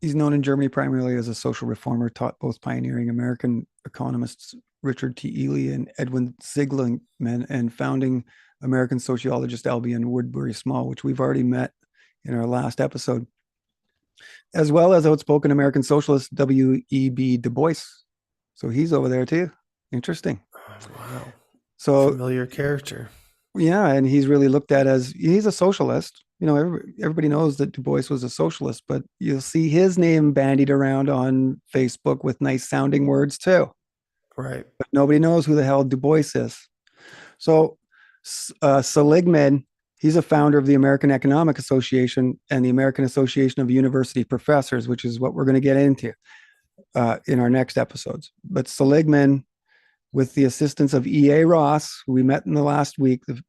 he's known in Germany primarily as a social reformer, taught both pioneering American economists Richard T. Ely and Edwin Zsigmondt, and founding American sociologist Albion Woodbury Small, which we've already met in our last episode, as well as outspoken American socialist W.E.B. Du Bois. So he's over there too. Interesting. Wow. So Familiar character. yeah, and he's really looked at as he's a socialist. You know, everybody knows that Du Bois was a socialist, but you'll see his name bandied around on Facebook with nice sounding words too. Right. But nobody knows who the hell Du Bois is. So Seligman, he's a founder of the American Economic Association and the American Association of University Professors, which is what we're going to get into in our next episodes. But Seligman, with the assistance of E.A. Ross, who we met in the last week, the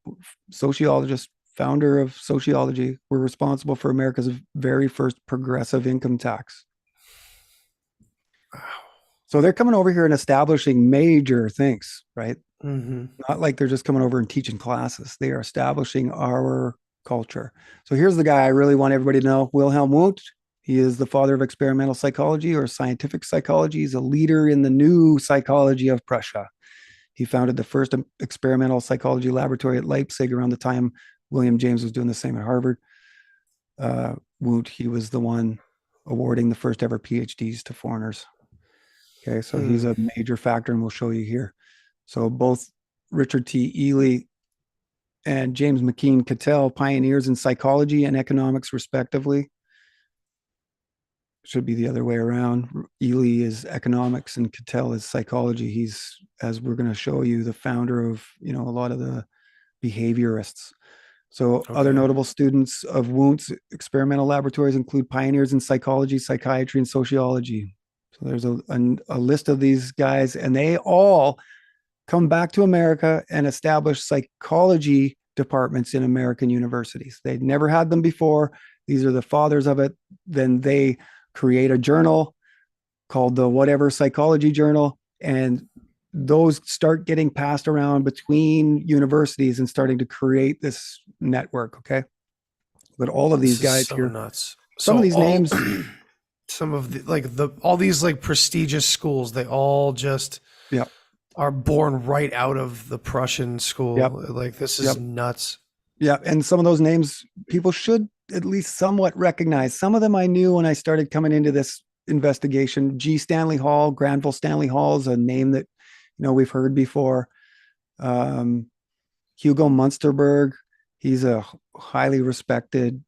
sociologist, founder of sociology, were responsible for America's very first progressive income tax. Wow. So they're coming over here and establishing major things, right? Mm-hmm. Not like they're just coming over and teaching classes. They are establishing our culture. So here's the guy I really want everybody to know, Wilhelm Wundt. He is the father of experimental psychology or scientific psychology. He's a leader in the new psychology of Prussia. He founded the first experimental psychology laboratory at Leipzig around the time William James was doing the same at Harvard. Wundt, he was the one awarding the first ever PhDs to foreigners. Okay, so he's a major factor, and we'll show you here. So both Richard T. Ely and James McKean Cattell, pioneers in psychology and economics, respectively. Should be the other way around. Ely is economics and Cattell is psychology. He's, as we're going to show you, the founder of, you know, a lot of the behaviorists. So other notable students of Wundt's experimental laboratories include pioneers in psychology, psychiatry, and sociology. So there's a list of these guys, and they all come back to America and establish psychology departments in American universities. They'd never had them before. These are the fathers of it. Then they create a journal called the whatever psychology journal, and those start getting passed around between universities and starting to create this network. Okay. But all of these guys so here, nuts. some of these names, some of all these like prestigious schools, they all just yeah, are born right out of the Prussian school. Yep. Like this is nuts. Yeah. And some of those names people should at least somewhat recognize. Some of them I knew when I started coming into this investigation. G. Stanley Hall, Granville Stanley Hall is a name that, you know, we've heard before. Hugo Munsterberg, he's a highly respected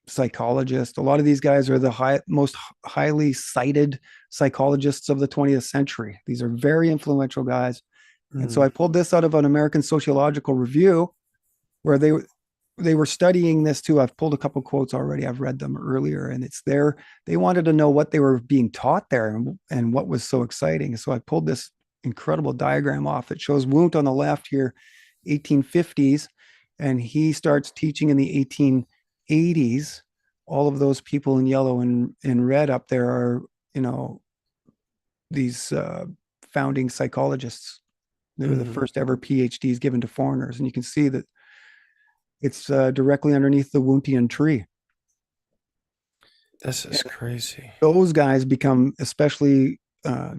psychologist. A lot of these guys are the most highly cited psychologists of the 20th century. These are very influential guys. And so I pulled this out of an American Sociological Review where they were studying this too. I've pulled a couple quotes already. I've read them earlier, and it's there. They wanted to know what they were being taught there and what was so exciting. So I pulled this incredible diagram off. It shows Wundt on the left here, 1850s, and he starts teaching in the 1880s. All of those people in yellow and in red up there are, you know, these founding psychologists. They were the first ever PhDs given to foreigners. And you can see that it's directly underneath the Wundtian tree. This is crazy. Those guys become, especially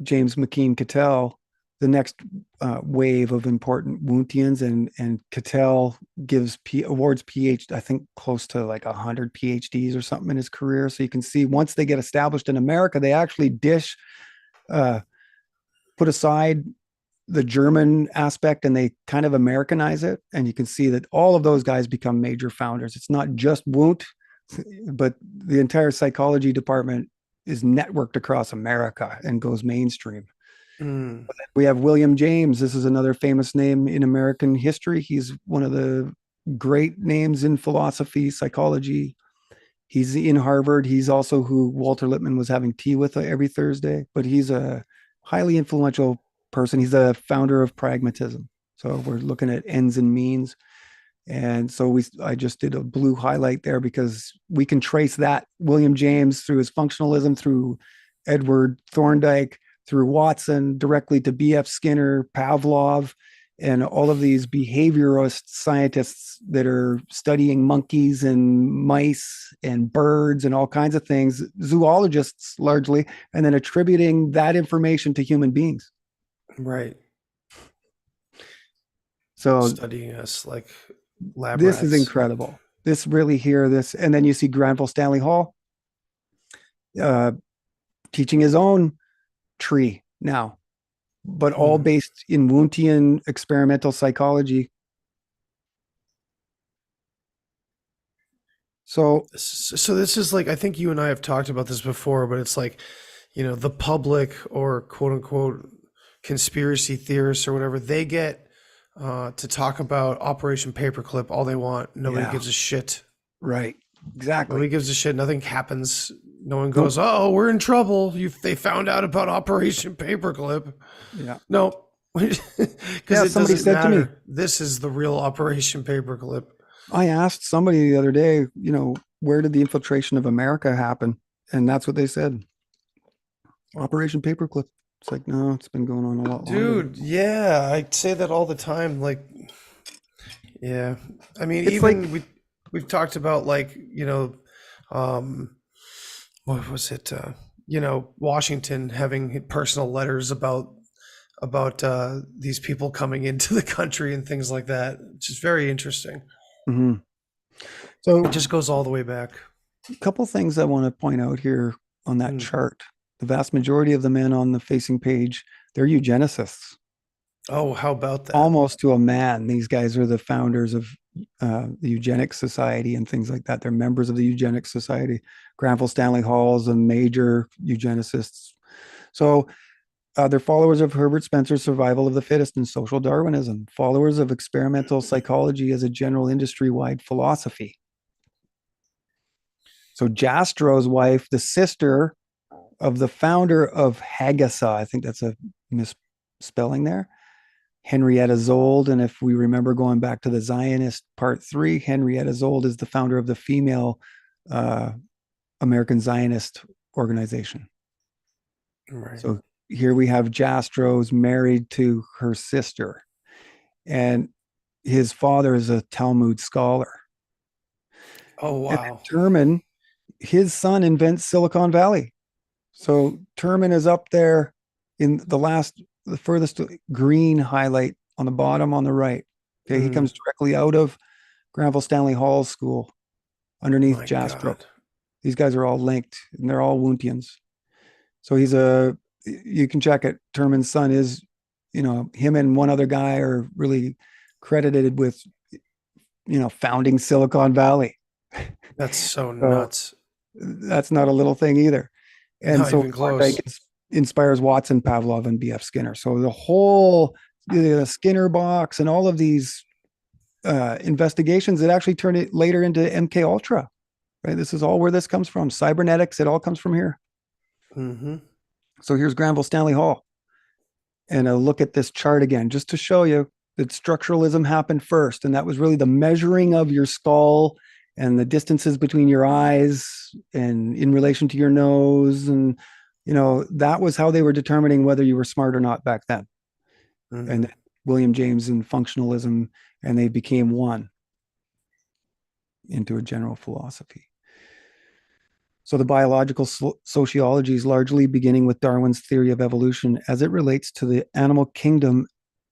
James McKean Cattell, the next wave of important Wundtians, and Cattell awards PhD, I think close to like 100 PhDs or something in his career. So you can see once they get established in America, they actually put aside the German aspect and they kind of Americanize it. And you can see that all of those guys become major founders. It's not just Wundt, but the entire psychology department is networked across America and goes mainstream. We have William James. This is another famous name in American history. He's one of the great names in philosophy, psychology. He's in Harvard. He's also who Walter Lippmann was having tea with every Thursday, but he's a highly influential person. He's a founder of pragmatism. So we're looking at ends and means. And so I just did a blue highlight there because we can trace that William James through his functionalism, through Edward Thorndike, through Watson, directly to B.F. Skinner, Pavlov, and all of these behaviorist scientists that are studying monkeys and mice and birds and all kinds of things, zoologists largely, and then attributing that information to human beings. Right. So studying us like lab this rats. is incredible. This really and then you see Granville Stanley Hall teaching his own tree. now, but all Hmm. based in Wundtian experimental psychology. So So this is like, I think you and I have talked about this before, but it's like, the public or quote unquote conspiracy theorists or whatever, they get to talk about Operation Paperclip all they want. Nobody yeah, gives a shit. right, exactly. Nobody gives a shit. Nothing happens. No one Nope. goes, "Oh, we're in trouble. They found out about Operation Paperclip." Yeah. No, because Yeah. it Somebody doesn't said to me, matter. This is the real Operation Paperclip. I asked somebody the other day, where did the infiltration of America happen? And that's what they said. Operation Paperclip. It's like, no, it's been going on a lot longer than Dude, yeah, I say that all the time. Like, yeah, I mean, it's like, even we've talked about like, um, what was it? Washington having personal letters about these people coming into the country and things like that, which is very interesting. mhm. So It just goes all the way back. a couple things I want to point out here on that Hmm. chart. The vast majority of the men on the facing page, they're eugenicists, Oh, how about that? almost to a man. These guys are the founders of the Eugenics Society and things like that. They're members of the Eugenics Society. Granville Stanley Hall is a major eugenicist. So they're followers of Herbert Spencer's survival of the fittest and social Darwinism, followers of experimental psychology as a general industry-wide philosophy. So Jastro's wife, the sister of the founder of Hagasa, I think that's a misspelling there, Henrietta Zold. And if we remember going back to the Zionist part 3, Henrietta Zold is the founder of the female uh, American Zionist organization. Right. So here we have Jastro's married to her sister, and his father is a Talmud scholar. Oh, And wow. Terman, his son invents Silicon Valley. So Terman is up there in the furthest green highlight on the bottom on the right. Okay, he Hmm. comes directly out of Granville Stanley Hall School underneath My Jastrow. God. These guys are all linked and they're all Wundtians. So you can check it. Terman's son is, him and one other guy are really credited with, founding Silicon Valley. That's so So nuts. that's not a little thing either. And Not so even Thorndike close. inspires Watson, Pavlov, and B.F. Skinner. So the whole Skinner box and all of these investigations that actually turn it later into MK Ultra. Right, this is all where this comes from. Cybernetics, it all comes from here. Hmm. So here's Granville Stanley Hall, and a look at this chart again, just to show you that structuralism happened first, and that was really the measuring of your skull and the distances between your eyes and in relation to your nose, and that was how they were determining whether you were smart or not back then. And Hmm. then William James and functionalism, and they became one into a general philosophy. So the biological sociology is largely beginning with Darwin's theory of evolution as it relates to the animal kingdom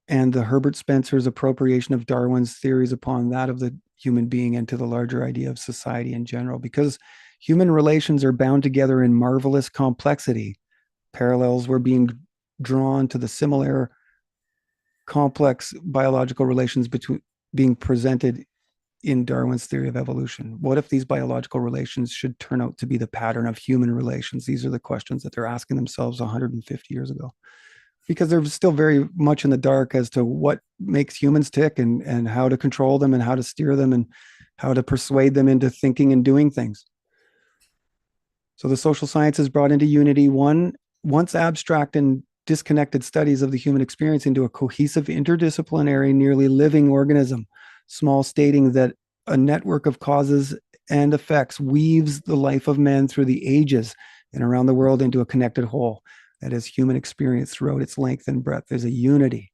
and the Herbert Spencer's appropriation of Darwin's theories upon that of the human being and to the larger idea of society in general. Because human relations are bound together in marvelous complexity, parallels were being drawn to the similar complex biological relations between being presented in Darwin's theory of evolution. What if these biological relations should turn out to be the pattern of human relations? These are the questions that they're asking themselves 150 years ago, because they're still very much in the dark as to what makes humans tick and how to control them and how to steer them and how to persuade them into thinking and doing things. So the social sciences brought into unity once abstract and disconnected studies of the human experience into a cohesive, interdisciplinary, nearly living organism. Small stating that a network of causes and effects weaves the life of man through the ages and around the world into a connected whole. That is human experience throughout its length and breadth. There's a unity.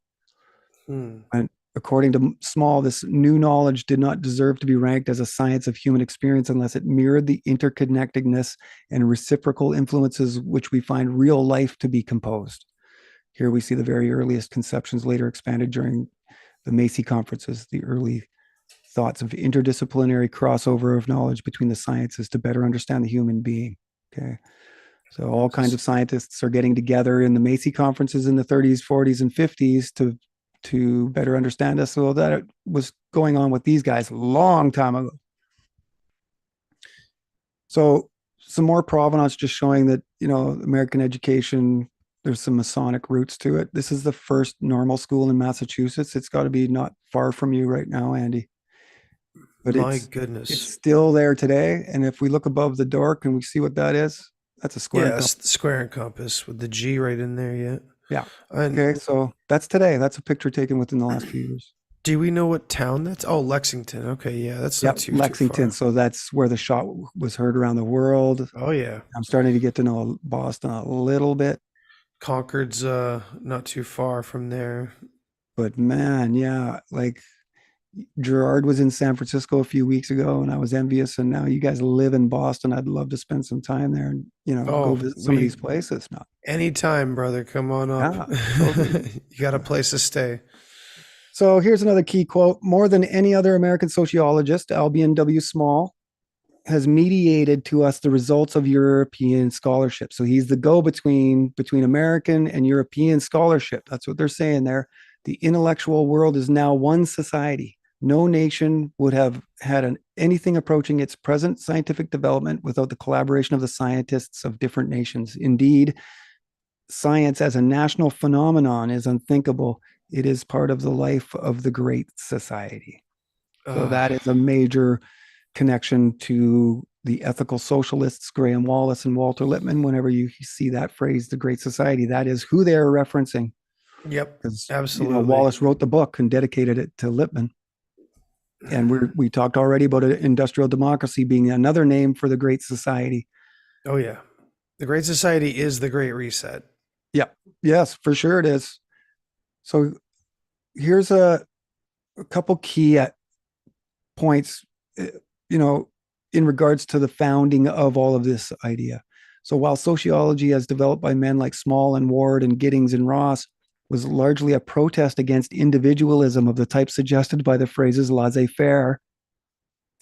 Hmm. And according to Small, this new knowledge did not deserve to be ranked as a science of human experience unless it mirrored the interconnectedness and reciprocal influences which we find real life to be composed. Here we see the very earliest conceptions later expanded during the Macy conferences, the early thoughts of interdisciplinary crossover of knowledge between the sciences to better understand the human being. Okay. So all kinds of scientists are getting together in the Macy conferences in the 30s, 40s, and 50s to better understand us. So that was going on with these guys a long time ago. So some more provenance just showing that, American education, there's some Masonic roots to it. This is the first normal school in Massachusetts. It's got to be not far from you right now, Andy. But My it's goodness. still there today. And if we look above the door, can we see what that is? That's a square and Yes, compass. the square and compass with the G right in there. Yeah. Yeah. And Okay. So that's today. That's a picture taken within the last few years. do we know what town that's? Oh, Lexington. Okay, yeah, that's not Yep. too Lexington. far. So that's where the shot was heard around the world. Oh yeah. I'm starting to get to know Boston a little bit. Concord's not too far from there. But man, yeah, like Gerard was in San Francisco a few weeks ago and I was envious. And now you guys live in Boston. I'd love to spend some time there and, go Oh, visit some of these we places now. anytime, brother. Come on up. Yeah, totally. You got a place to stay. So here's another key quote. More than any other American sociologist, Albion W. Small has mediated to us the results of European scholarship. So he's the go-between American and European scholarship. That's what they're saying there. The intellectual world is now one society. No nation would have had anything approaching its present scientific development without the collaboration of the scientists of different nations. Indeed, science as a national phenomenon is unthinkable. It is part of the life of the great society. So Uh, that is a major connection to the ethical socialists, Graham Wallas and Walter Lippmann. Whenever you see that phrase, the Great Society, that is who they're referencing. yep, Because absolutely. Wallace wrote the book and dedicated it to Lippmann. And we talked already about industrial democracy being another name for the Great Society. Oh yeah. The Great Society is the Great Reset. Yeah, yes, for sure it is. So here's a couple key points, in regards to the founding of all of this idea. So while sociology as developed by men like Small and Ward and Giddings and Ross was largely a protest against individualism of the type suggested by the phrases laissez-faire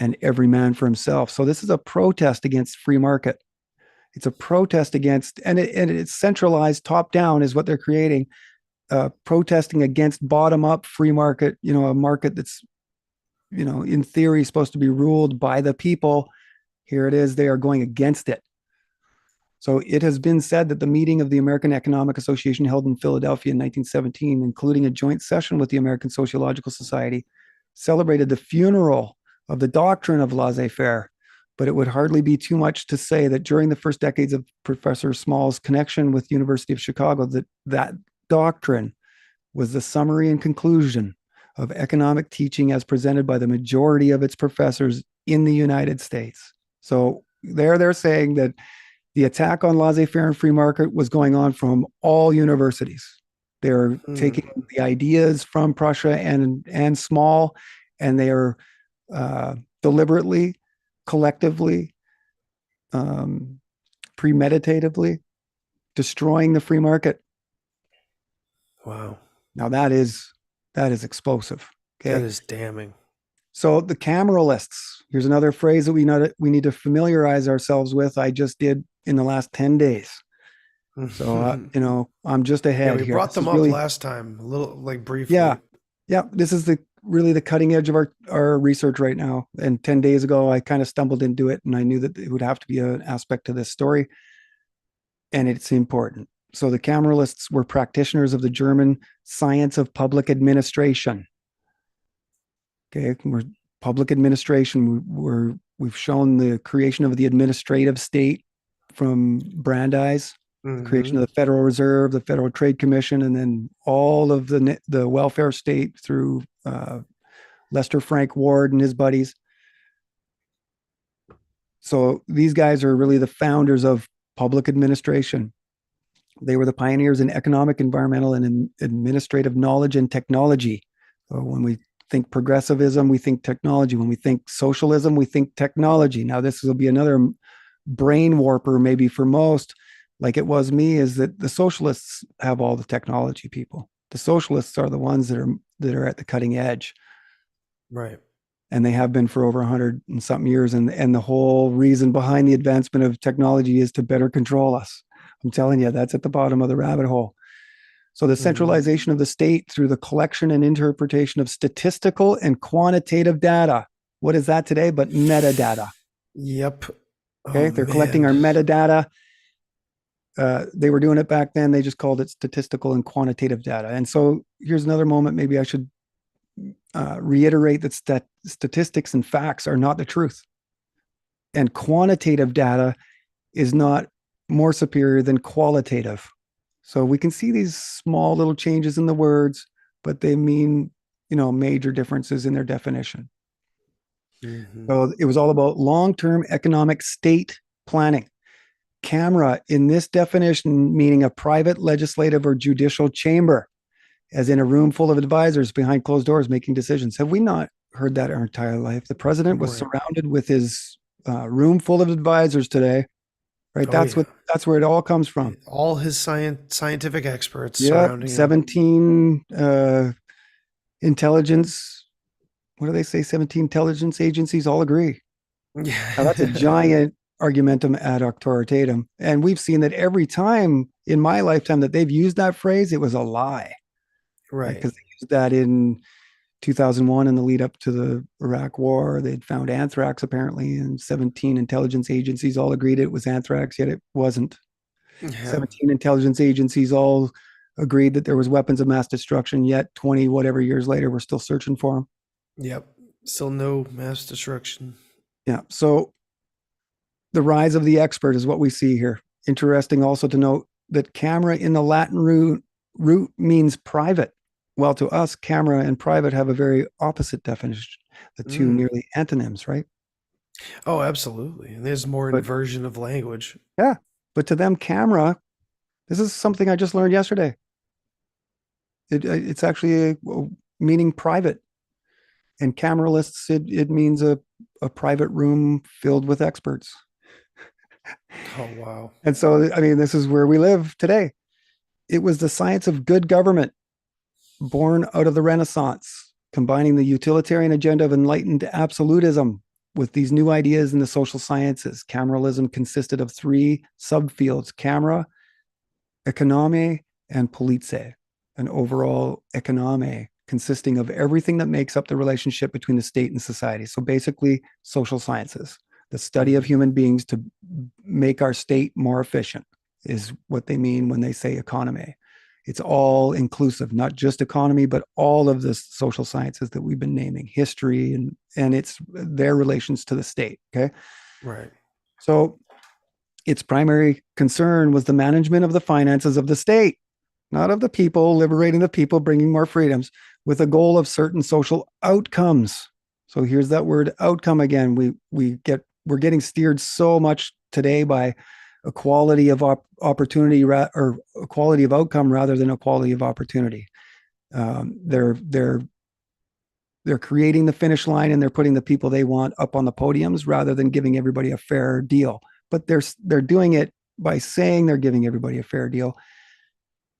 and every man for himself. So this is a protest against free market. It's a protest against, and it's centralized top down is what they're creating, protesting against bottom up free market, a market that's, in theory supposed to be ruled by the people. Here it is, they are going against it. So it has been said that the meeting of the American Economic Association held in Philadelphia in 1917, including a joint session with the American Sociological Society, celebrated the funeral of the doctrine of laissez-faire. But it would hardly be too much to say that during the first decades of Professor Small's connection with the University of Chicago, that doctrine was the summary and conclusion of economic teaching as presented by the majority of its professors in the United States. So they're saying that the attack on laissez-faire and free market was going on from all universities. They're taking the ideas from Prussia and Small, and they are deliberately, collectively, premeditatively destroying the free market. Wow. Now that is explosive. Okay. That is damning. So the Cameralists, here's another phrase that we need to familiarize ourselves with. I just did in the last 10 days. So, I'm just Yeah, ahead we here. brought This them is up really, last time, a little like briefly. yeah, yeah. This is really the cutting edge of our research right now. And 10 days ago, I kind of stumbled into it and I knew that it would have to be an aspect to this story. And it's important. So the Cameralists were practitioners of the German science of public administration. Okay, we're public administration. We've shown the creation of the administrative state from Brandeis, the creation of the Federal Reserve, the Federal Trade Commission, and then all of the welfare state through Lester Frank Ward and his buddies. So these guys are really the founders of public administration. They were the pioneers in economic, environmental, and administrative knowledge and technology. So when we think progressivism, we think technology. When we think socialism, we think technology. Now, this will be another brain warper, maybe for most, like it was me, is that the socialists have all the technology people. The socialists are the ones that are at the cutting edge. Right. and they have been for over 100 and something years. And the whole reason behind the advancement of technology is to better control us. I'm telling you, that's at the bottom of the rabbit hole. So the centralization of the state through the collection and interpretation of statistical and quantitative data. What is that today? But metadata. Yep. Okay. Oh, They're collecting our metadata. They were doing it back then. They just called it statistical and quantitative data. And so here's another moment. Maybe I should reiterate that statistics and facts are not the truth. And quantitative data is not more superior than qualitative. So we can see these small little changes in the words, but they mean, major differences in their definition. So it was all about long-term economic state planning. Camera in this definition, meaning a private legislative or judicial chamber, as in a room full of advisors behind closed doors making decisions. Have we not heard that our entire life? The president was surrounded with his room full of advisors today, right? That's where it all comes from. All his scientific experts surrounding 17 intelligence. What do they say? 17 intelligence agencies all agree. Yeah, now, that's a giant argumentum ad auctoritatem, and we've seen that every time in my lifetime that they've used that phrase, it was a lie. Right. Because they used that in 2001 in the lead up to the Iraq War. They'd found anthrax apparently, and 17 intelligence agencies all agreed it was anthrax, yet it wasn't. 17 intelligence agencies all agreed that there was weapons of mass destruction, yet 20 whatever years later, we're still searching for them. Yep. Still no mass destruction. Yeah. So the rise of the expert is what we see here. Interesting also to note that camera in the Latin root means private. Well, to us, camera and private have a very opposite definition. The two nearly antonyms, right? Oh, absolutely. And there's more inversion of language. Yeah. But to them, camera, this is something I just learned yesterday. It's actually a meaning private. And cameralists, it means a private room filled with experts. Oh, wow. And so, I mean, this is where we live today. It was the science of good government born out of the Renaissance, combining the utilitarian agenda of enlightened absolutism with these new ideas in the social sciences. Cameralism consisted of three subfields: camera, economy, and politse, an overall economy consisting of everything that makes up the relationship between the state and society. So basically, social sciences, the study of human beings to make our state more efficient, is what they mean when they say economy. It's all inclusive, not just economy, but all of the social sciences that we've been naming, history, and it's their relations to the state. Okay. Right. So its primary concern was the management of the finances of the state, not of the people, liberating the people, bringing more freedoms, with a goal of certain social outcomes. So here's that word outcome again. We're getting steered so much today by equality of opportunity or equality of outcome rather than equality of opportunity. They're creating the finish line and they're putting the people they want up on the podiums rather than giving everybody a fair deal. But they're doing it by saying they're giving everybody a fair deal.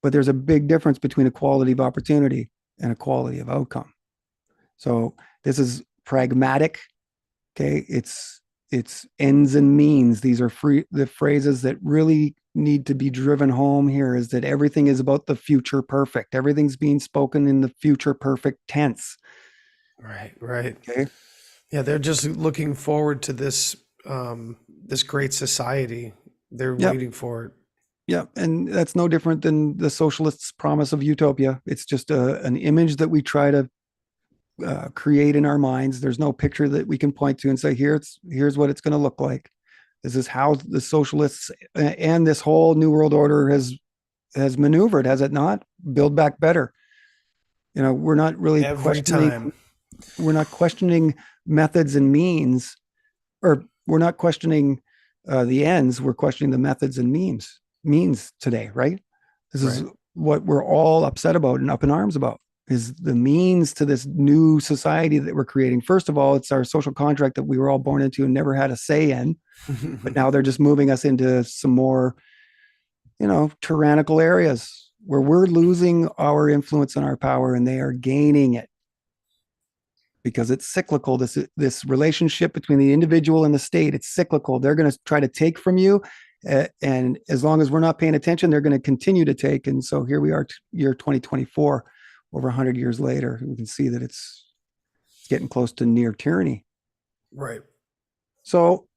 But there's a big difference between equality of opportunity and equality of outcome. So this is pragmatic. Okay, it's ends and means. These are the phrases that really need to be driven home here, is that everything is about the future perfect. Everything's being spoken in the future perfect tense. Right. Right. Okay. Yeah. They're just looking forward to this, this great society. They're waiting for it. Yeah. And that's no different than the socialists' promise of utopia. It's just an image that we try to create in our minds. There's no picture that we can point to and say, here's what it's going to look like. This is how the socialists and this whole new world order has maneuvered, has it not? Build back better. We're not really we're not questioning methods and means, or we're not questioning the ends. We're questioning the methods and means today, right? This is what we're all upset about and up in arms about, is the means to this new society that we're creating. First of all, it's our social contract that we were all born into and never had a say in, but now they're just moving us into some more, tyrannical areas where we're losing our influence and our power and they are gaining it. because it's cyclical. This relationship between the individual and the state, it's cyclical. They're going to try to take from you, and as long as we're not paying attention, they're going to continue to take. And so here we are, year 2024, over 100 years later. We can see that it's getting close to near tyranny. Right. So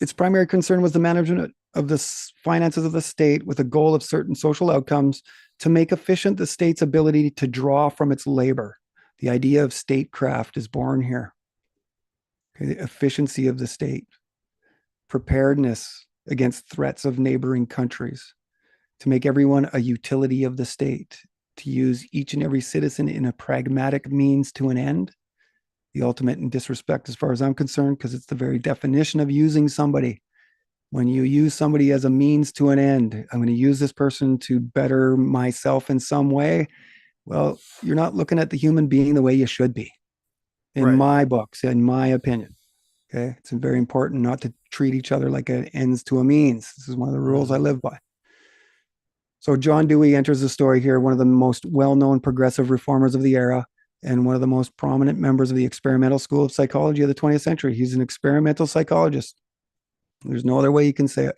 its primary concern was the management of the finances of the state with a goal of certain social outcomes to make efficient the state's ability to draw from its labor. The idea of statecraft is born here. Okay, the efficiency of the state, preparedness against threats of neighboring countries, to make everyone a utility of the state, to use each and every citizen in a pragmatic means to an end. The ultimate in disrespect, as far as I'm concerned, because it's the very definition of using somebody. When you use somebody as a means to an end, I'm going to use this person to better myself in some way. Well, you're not looking at the human being the way you should be, in my books, in my opinion. Okay. It's very important not to treat each other like an ends to a means. This is one of the rules I live by. So John Dewey enters the story here, one of the most well-known progressive reformers of the era, and one of the most prominent members of the experimental school of psychology of the 20th century. He's an experimental psychologist. There's no other way you can say it.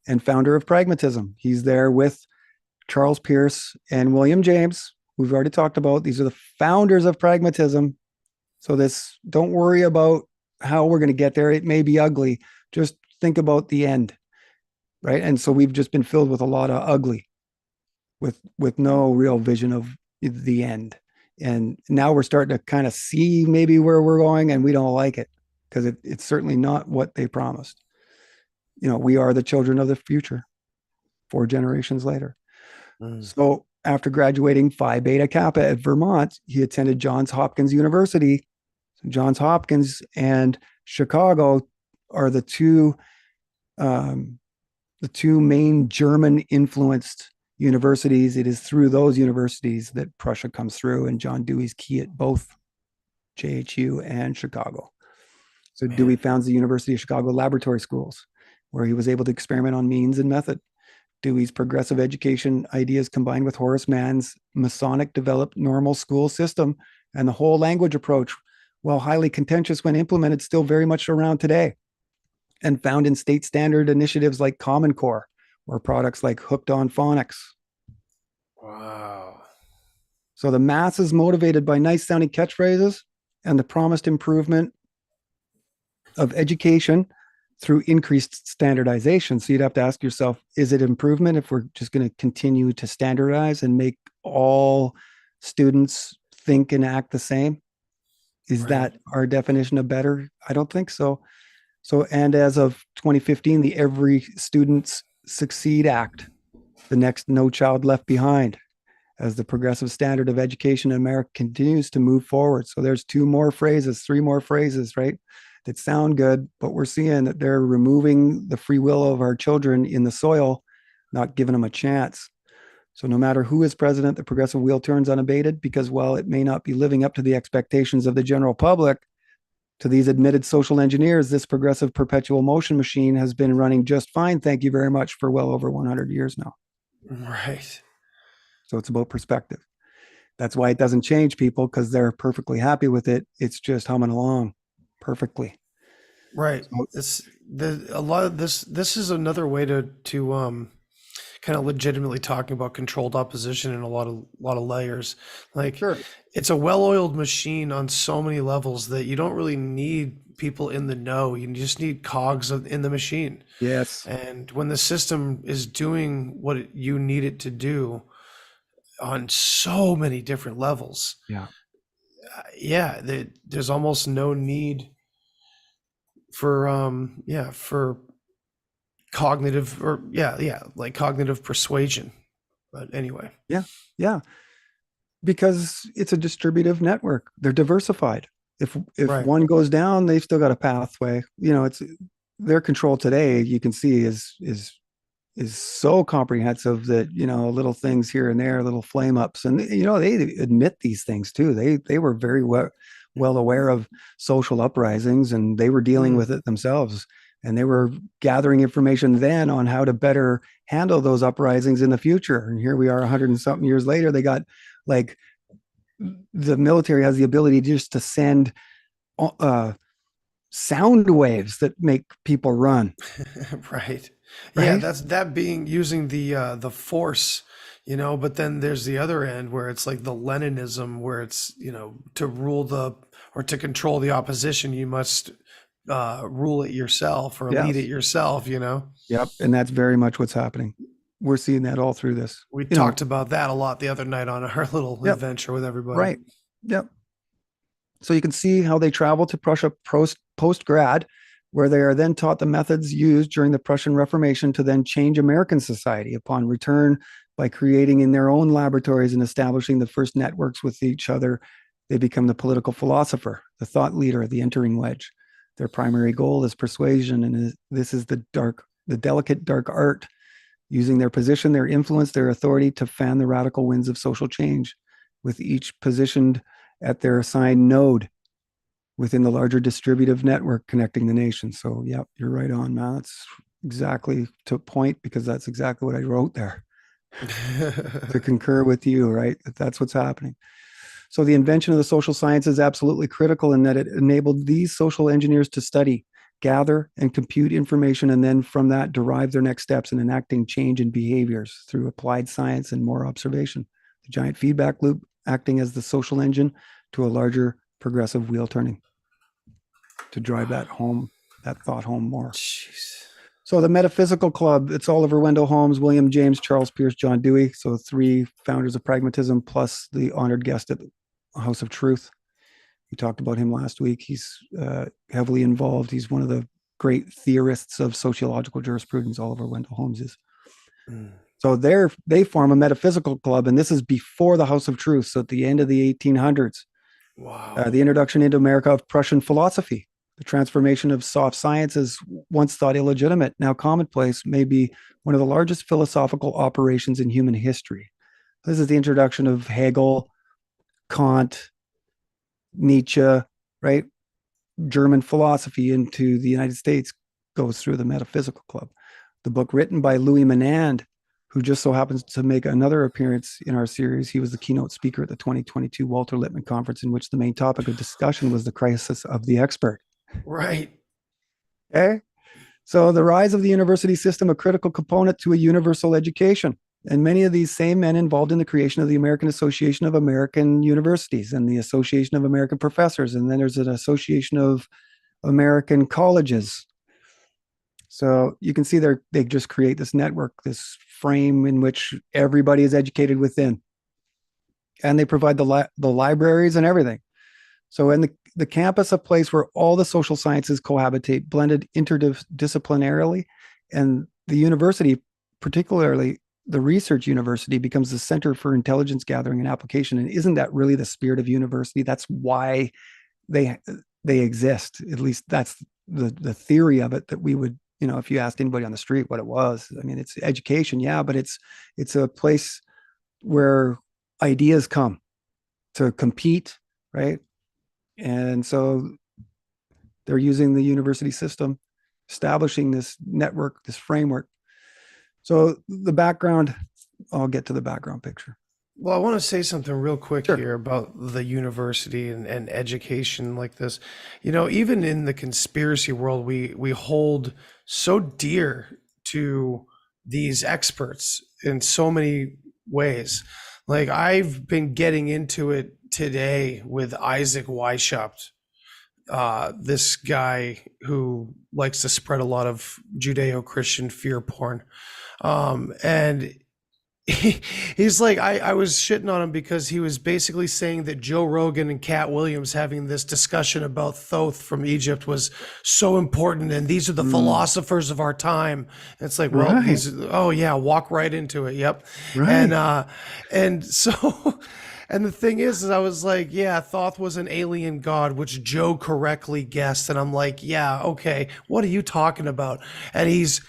And founder of pragmatism. He's there with Charles Peirce and William James, we've already talked about. These are the founders of pragmatism. So don't worry about how we're going to get there. It may be ugly. Just think about the end, right? And so we've just been filled with a lot of ugly, with no real vision of the end. And now we're starting to kind of see maybe where we're going, and we don't like it because it's certainly not what they promised. We are the children of the future 4 generations later. So after graduating Phi Beta Kappa at Vermont, he attended Johns Hopkins University. So Johns Hopkins and Chicago are the two main German influenced universities. It is through those universities that Prussia comes through, and John Dewey's key at both JHU and Chicago. So Dewey founds the University of Chicago Laboratory Schools, where he was able to experiment on means and method. Dewey's progressive education ideas combined with Horace Mann's Masonic developed normal school system and the whole language approach, while highly contentious when implemented, still very much around today, and found in state standard initiatives like Common Core or products like Hooked on Phonics. Wow. So the masses motivated by nice sounding catchphrases and the promised improvement of education through increased standardization. So you'd have to ask yourself, is it improvement if we're just going to continue to standardize and make all students think and act the same? Is that our definition of better? I don't think so. And as of 2015, the Every Student Succeed Act, the next No Child Left Behind, as the progressive standard of education in America continues to move forward. So there's 3 more phrases, right, that sound good, but we're seeing that they're removing the free will of our children in the soil, not giving them a chance. So no matter who is president, the progressive wheel turns unabated, because while it may not be living up to the expectations of the general public, to these admitted social engineers, this progressive perpetual motion machine has been running just fine, thank you very much, for well over 100 years now. Right. So it's about perspective. That's why it doesn't change people, because they're perfectly happy with it. It's just humming along perfectly. Right. A lot of this is another way to kind of legitimately talking about controlled opposition in a lot of layers. Like, Sure. It's a well-oiled machine on so many levels that you don't really need people in the know. You just need cogs in the machine. Yes. And when the system is doing what you need it to do on so many different levels, there's almost no need for cognitive like cognitive persuasion. But anyway. Yeah. Because it's a distributive network. They're diversified. If one goes down, they've still got a pathway. It's their control today, you can see is so comprehensive that, little things here and there, little flame ups, and they admit these things too. They were very well aware of social uprisings, and they were dealing with it themselves, and they were gathering information then on how to better handle those uprisings in the future. And here we are 100 and something years later, they got like the military has the ability just to send sound waves that make people run. Right. Yeah, Right. that's that being using the force, but then there's the other end where it's like the Leninism where it's, to rule or to control the opposition, you must rule it yourself or lead it Yes. yourself. Yep. And that's very much what's happening. We're seeing that all through this. We talked about that a lot the other night on our little Yep. adventure with everybody. Right. Yep. So you can see how they travel to Prussia post grad, where they are then taught the methods used during the Prussian Reformation to then change American society upon return by creating in their own laboratories and establishing the first networks with each other. They become the political philosopher, the thought leader, the entering wedge. Their primary goal is persuasion, and this is the delicate dark art, using their position, their influence, their authority to fan the radical winds of social change, with each positioned at their assigned node within the larger distributive network connecting the nation. So, yeah, you're right on, man. That's exactly to point, because that's exactly what I wrote there to concur with you, right? That's what's happening. So the invention of the social science is absolutely critical in that it enabled these social engineers to study, gather, and compute information, and then from that derive their next steps in enacting change in behaviors through applied science and more observation. The giant feedback loop acting as the social engine to a larger progressive wheel turning to drive that thought home more. Jeez. So the Metaphysical Club, it's Oliver Wendell Holmes, William James, Charles Pierce, John Dewey. So 3 founders of pragmatism, plus the honored guest at the House of Truth. We talked about him last week. He's heavily involved. He's one of the great theorists of sociological jurisprudence, Oliver Wendell Holmes is. So they form a metaphysical club, and this is before the House of Truth. So at the end of the 1800s, Wow. the introduction into America of Prussian philosophy, the transformation of soft sciences, once thought illegitimate, now commonplace, may be one of the largest philosophical operations in human history. This is the introduction of Hegel, Kant, Nietzsche, right? German philosophy into the United States goes through the Metaphysical Club. The book written by Louis Menand, who just so happens to make another appearance in our series. He was the keynote speaker at the 2022 Walter Lippmann Conference, in which the main topic of discussion was the crisis of the expert. Right. Okay. So the rise of the university system, a critical component to a universal education. And many of these same men involved in the creation of the American Association of American Universities and the Association of American Professors. And then there's an Association of American Colleges. So you can see they just create this network, this frame in which everybody is educated within. And they provide the libraries and everything. So in the campus, a place where all the social sciences cohabitate, blended interdisciplinarily, and the university, particularly the research university, becomes the center for intelligence gathering and application. And isn't that really the spirit of university? That's why they exist. At least that's the theory of it, that we would, if you asked anybody on the street what it was, I mean, it's education, yeah, but it's a place where ideas come to compete, right? And so they're using the university system, establishing this network, this framework. So the background, I'll get to the background picture. Well, I want to say something real quick Sure. here about the university and education like this. Even in the conspiracy world, we hold so dear to these experts in so many ways. Like I've been getting into it today with Isaac Weishaupt, this guy who likes to spread a lot of Judeo-Christian fear porn. And he's like, I was shitting on him because he was basically saying that Joe Rogan and Cat Williams having this discussion about Thoth from Egypt was so important, and these are the philosophers of our time. And it's like, well, Right. oh yeah, walk right into it. Yep. Right. And so, and the thing is I was like, yeah, Thoth was an alien god, which Joe correctly guessed. And I'm like, yeah, okay, what are you talking about? And he's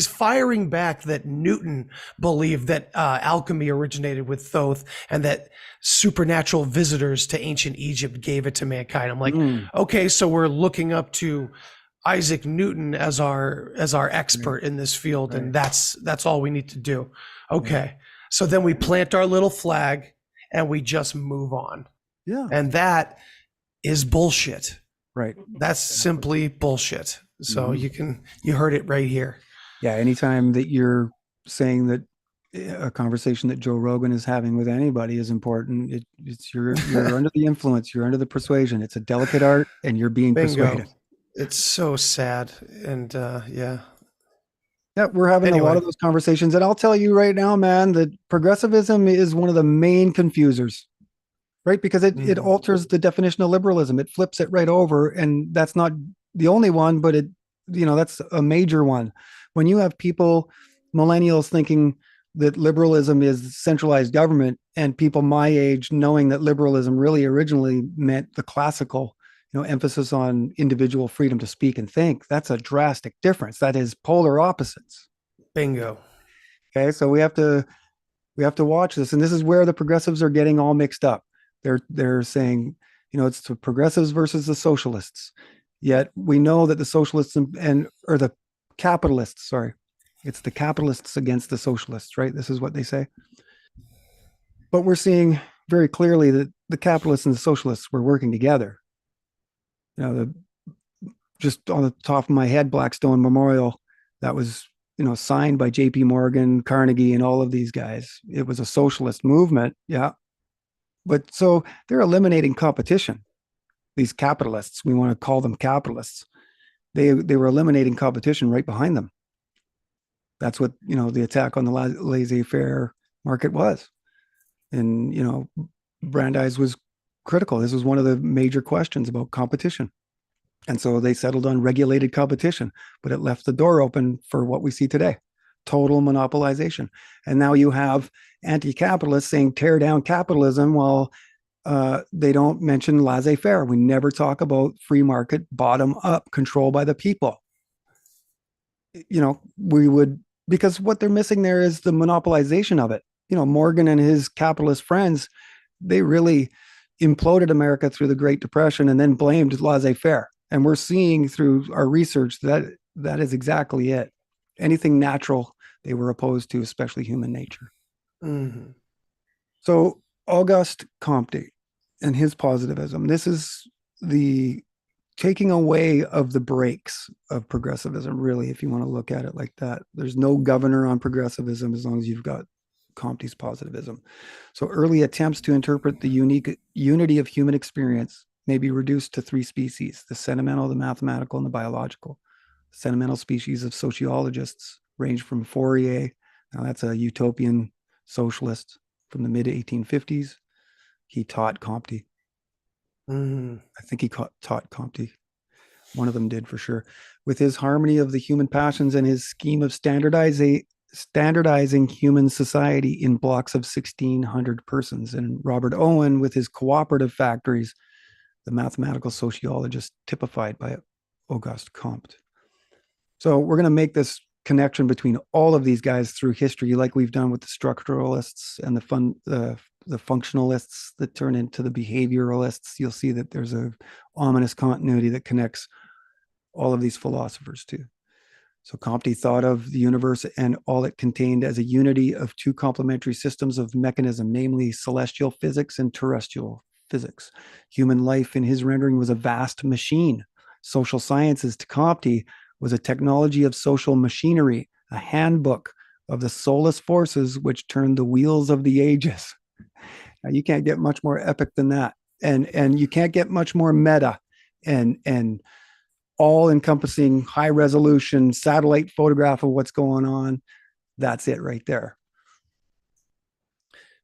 firing back that Newton believed that alchemy originated with Thoth and that supernatural visitors to ancient Egypt gave it to mankind. I'm like, okay, so we're looking up to Isaac Newton as our expert in this field, and that's all we need to do. Okay. So then we plant our little flag and we just move on. Yeah. And that is bullshit. Right. That's simply bullshit. So Mhm. you heard it right here. Yeah. Anytime that you're saying that a conversation that Joe Rogan is having with anybody is important, it's you're under the influence, you're under the persuasion. It's a delicate art, and you're being Bingo. persuaded. It's so sad. And yeah. Yeah, we're having a lot Anyway. of those conversations, and I'll tell you right now, man, that progressivism is one of the main confusers, right? Because it Mhm. alters the definition of liberalism. It flips it right over, and that's not the only one, but that's a major one. When you have people, millennials, thinking that liberalism is centralized government, and people my age knowing that liberalism really originally meant the classical, emphasis on individual freedom to speak and think, that's a drastic difference. That is polar opposites. Bingo. Okay, so we have to watch this, and this is where the progressives are getting all mixed up. They're saying, it's the progressives versus the socialists. Yet we know that the socialists or the capitalists, sorry, it's the capitalists against the socialists, right? This is what they say. But we're seeing very clearly that the capitalists and the socialists were working together. Just on the top of my head, Blackstone Memorial, that was signed by J.P. Morgan, Carnegie, and all of these guys. It was a socialist movement, yeah. But so they're eliminating competition. These capitalists, we want to call them capitalists. They were eliminating competition right behind them. That's what the attack on the laissez-faire market was. And Brandeis was critical. This was one of the major questions about competition. And so they settled on regulated competition, but it left the door open for what we see today, total monopolization. And now you have anti-capitalists saying tear down capitalism while they don't mention laissez-faire. We never talk about free market, bottom up, control by the people. We would, because what they're missing there is the monopolization of it. Morgan and his capitalist friends, they really imploded America through the Great Depression and then blamed laissez-faire. And we're seeing through our research that that is exactly it. Anything natural, they were opposed to, especially human nature. Mm-hmm. So Auguste Comte and his positivism, this is the taking away of the brakes of progressivism, really, if you want to look at it like that. There's no governor on progressivism as long as you've got Comte's positivism. So early attempts to interpret the unique unity of human experience may be reduced to three species: the sentimental, the mathematical, and the biological. Sentimental species of sociologists range from Fourier, now that's a utopian socialist from the mid 1850s. He taught Comte. I think he taught Comte. One of them did for sure. With his harmony of the human passions and his scheme of standardizing human society in blocks of 1,600 persons. And Robert Owen with his cooperative factories, the mathematical sociologist typified by Auguste Comte. So we're going to make this connection between all of these guys through history, like we've done with the structuralists and the functionalists that turn into the behavioralists. You'll see that there's a ominous continuity that connects all of these philosophers too. So Comte thought of the universe and all it contained as a unity of two complementary systems of mechanism, namely celestial physics and terrestrial physics. Human life, in his rendering, was a vast machine. Social sciences, to Comte, was a technology of social machinery, a handbook of the soulless forces which turned the wheels of the ages. Now, you can't get much more epic than that. And you can't get much more meta and all encompassing high resolution satellite photograph of what's going on. That's it right there.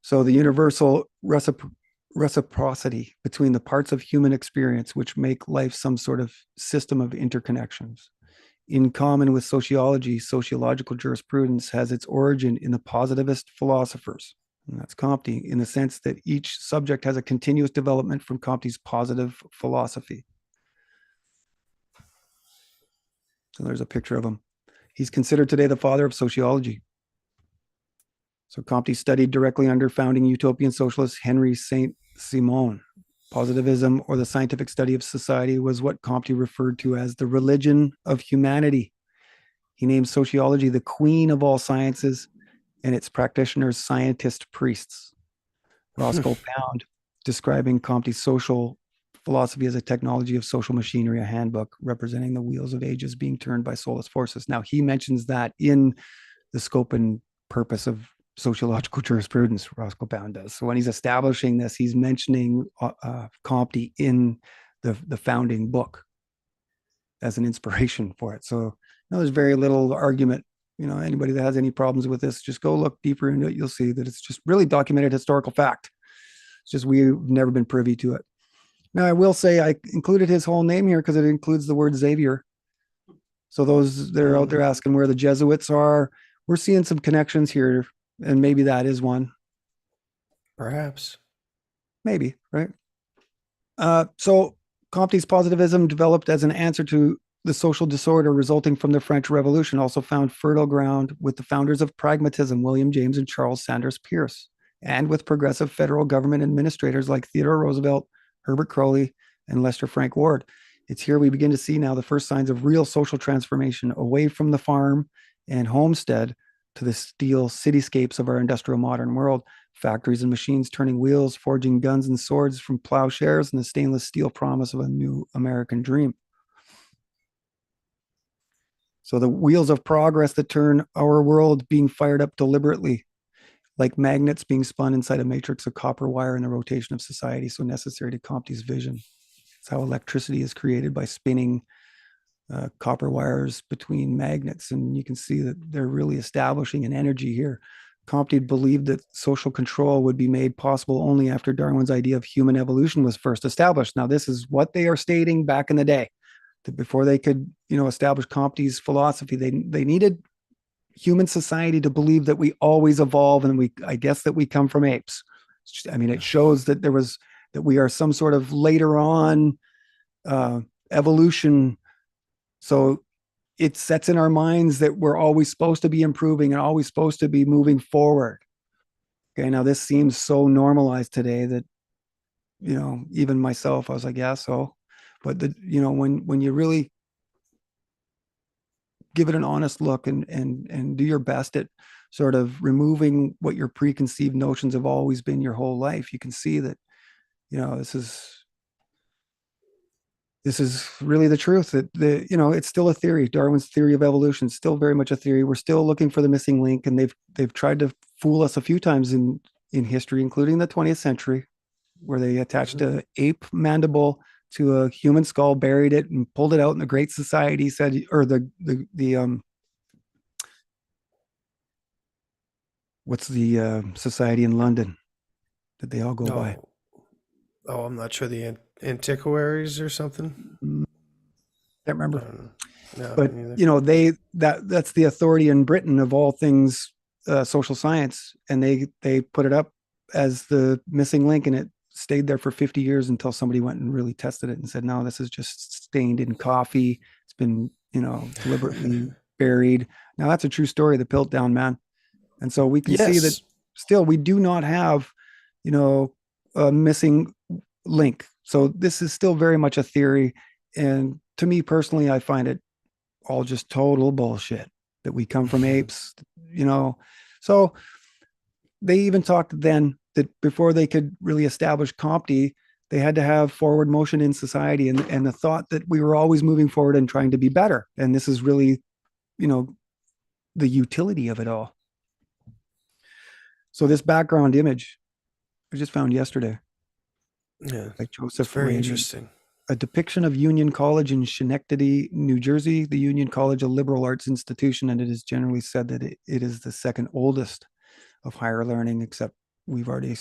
So the universal reciprocity between the parts of human experience, which make life some sort of system of interconnections. In common with sociology, sociological jurisprudence has its origin in the positivist philosophers. And that's Comte, in the sense that each subject has a continuous development from Comte's positive philosophy. So there's a picture of him. He's considered today the father of sociology. So Comte studied directly under founding utopian socialist Henry Saint-Simon. Positivism, or the scientific study of society, was what Comte referred to as the religion of humanity. He named sociology the queen of all sciences and its practitioners scientist priests. Roscoe Pound, describing Comte's social philosophy as a technology of social machinery, a handbook representing the wheels of ages being turned by soulless forces. Now, he mentions that in the scope and purpose of sociological jurisprudence, Roscoe Pound does. So when he's establishing this, he's mentioning Comte in the founding book as an inspiration for it. So there's very little argument. Anybody that has any problems with this, just go look deeper into it. You'll see that it's just really documented historical fact. It's just we've never been privy to it. Now, I will say I included his whole name here because it includes the word Xavier. So those that are out there asking where the Jesuits are, we're seeing some connections here, and maybe that is one. Perhaps. Maybe, right? So Comte's positivism, developed as an answer to the social disorder resulting from the French Revolution, also found fertile ground with the founders of pragmatism, William James and Charles Sanders Peirce, and with progressive federal government administrators like Theodore Roosevelt, Herbert Crowley, and Lester Frank Ward. It's here we begin to see now the first signs of real social transformation away from the farm and homestead to the steel cityscapes of our industrial modern world. Factories and machines turning wheels, forging guns and swords from plowshares, and the stainless steel promise of a new American dream. So the wheels of progress that turn our world being fired up deliberately, like magnets being spun inside a matrix of copper wire in the rotation of society, so necessary to Comte's vision. It's how electricity is created by spinning copper wires between magnets. And you can see that they're really establishing an energy here. Comte believed that social control would be made possible only after Darwin's idea of human evolution was first established. Now, this is what they are stating back in the day, that before they could, establish Comte's philosophy, they needed human society to believe that we always evolve, and I guess that we come from apes. I mean, it shows that that we are some sort of later on evolution. So it sets in our minds that we're always supposed to be improving and always supposed to be moving forward. Okay, now this seems so normalized today that, even myself, I was like, yeah, so, but when you really give it an honest look and do your best at sort of removing what your preconceived notions have always been your whole life, you can see that, this is really the truth, that it's still a theory. Darwin's theory of evolution is still very much a theory. We're still looking for the missing link, and they've tried to fool us a few times in history, including the 20th century, where they attached an ape mandible to a human skull, buried it, and pulled it out in the Great Society. Said, or what's the society in London that they all go by? Oh, I'm not sure. The antiquaries or something. Can't remember. No, But that's the authority in Britain of all things social science, and they put it up as the missing link, and it stayed there for 50 years until somebody went and really tested it and said, no, this is just stained in coffee. It's been deliberately buried. Now that's a true story, the Piltdown Man. And so we can see that still we do not have a missing link. So this is still very much a theory, and to me personally, I find it all just total bullshit that we come from apes, So they even talked then that before they could really establish Comte, they had to have forward motion in society, and the thought that we were always moving forward and trying to be better. And this is really, the utility of it all. So this background image I just found yesterday. Yeah, like Joseph very Rainey, interesting. a depiction of Union College in Schenectady, New Jersey. The Union College, a liberal arts institution, and it is generally said that it is the second oldest of higher learning, except we've already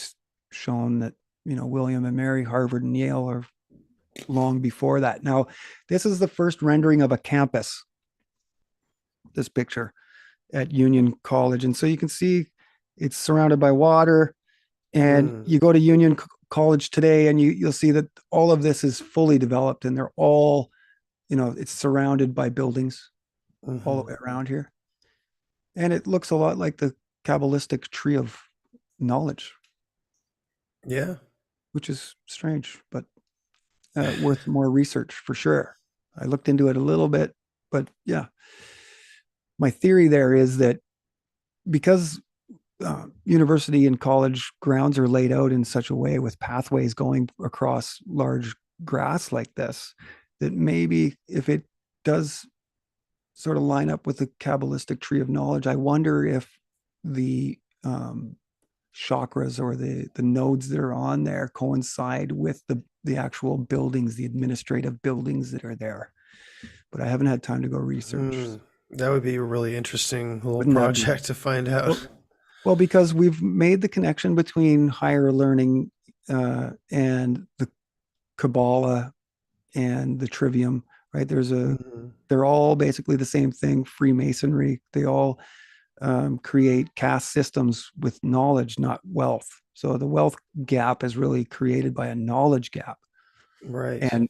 shown that, William and Mary, Harvard and Yale are long before that. Now, this is the first rendering of a campus, this picture at Union College. And so you can see it's surrounded by water, and you go to Union College today and you'll see that all of this is fully developed, and they're all, it's surrounded by buildings all the way around here. And it looks a lot like the Kabbalistic tree of knowledge. Yeah. Which is strange, but worth more research for sure. I looked into it a little bit, but yeah. My theory there is that because university and college grounds are laid out in such a way with pathways going across large grass like this, that maybe if it does sort of line up with the Kabbalistic tree of knowledge, I wonder if the chakras or the nodes that are on there coincide with the actual buildings, the administrative buildings that are there. But I haven't had time to go research. That would be a really interesting little Wouldn't that be? project to find out. Well, because we've made the connection between higher learning and the Kabbalah and the Trivium, right? They're all basically the same thing. Freemasonry. They all create caste systems with knowledge, not wealth. So the wealth gap is really created by a knowledge gap. Right. And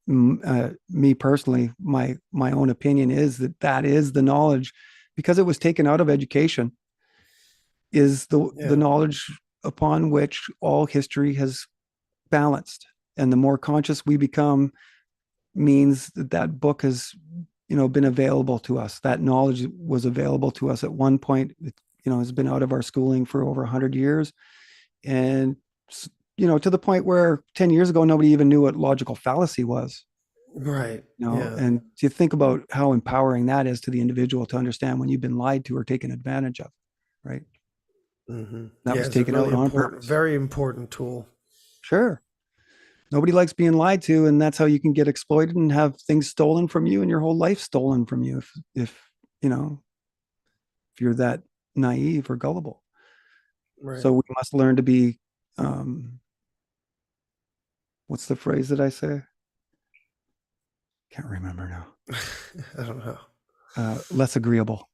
me personally, my own opinion is that is the knowledge, because it was taken out of education, is the knowledge upon which all history has balanced. And the more conscious we become means that book has, been available to us. That knowledge was available to us at one point. It, has been out of our schooling for over 100 years. And, to the point where 10 years ago, nobody even knew what logical fallacy was. Right. And to think about how empowering that is to the individual to understand when you've been lied to or taken advantage of, right? That was taken out on purpose. Very important tool. Sure. Nobody likes being lied to, and that's how you can get exploited and have things stolen from you and your whole life stolen from you if you're that naive or gullible. Right. So we must learn to be what's the phrase that I say? Can't remember now. I don't know. Less agreeable,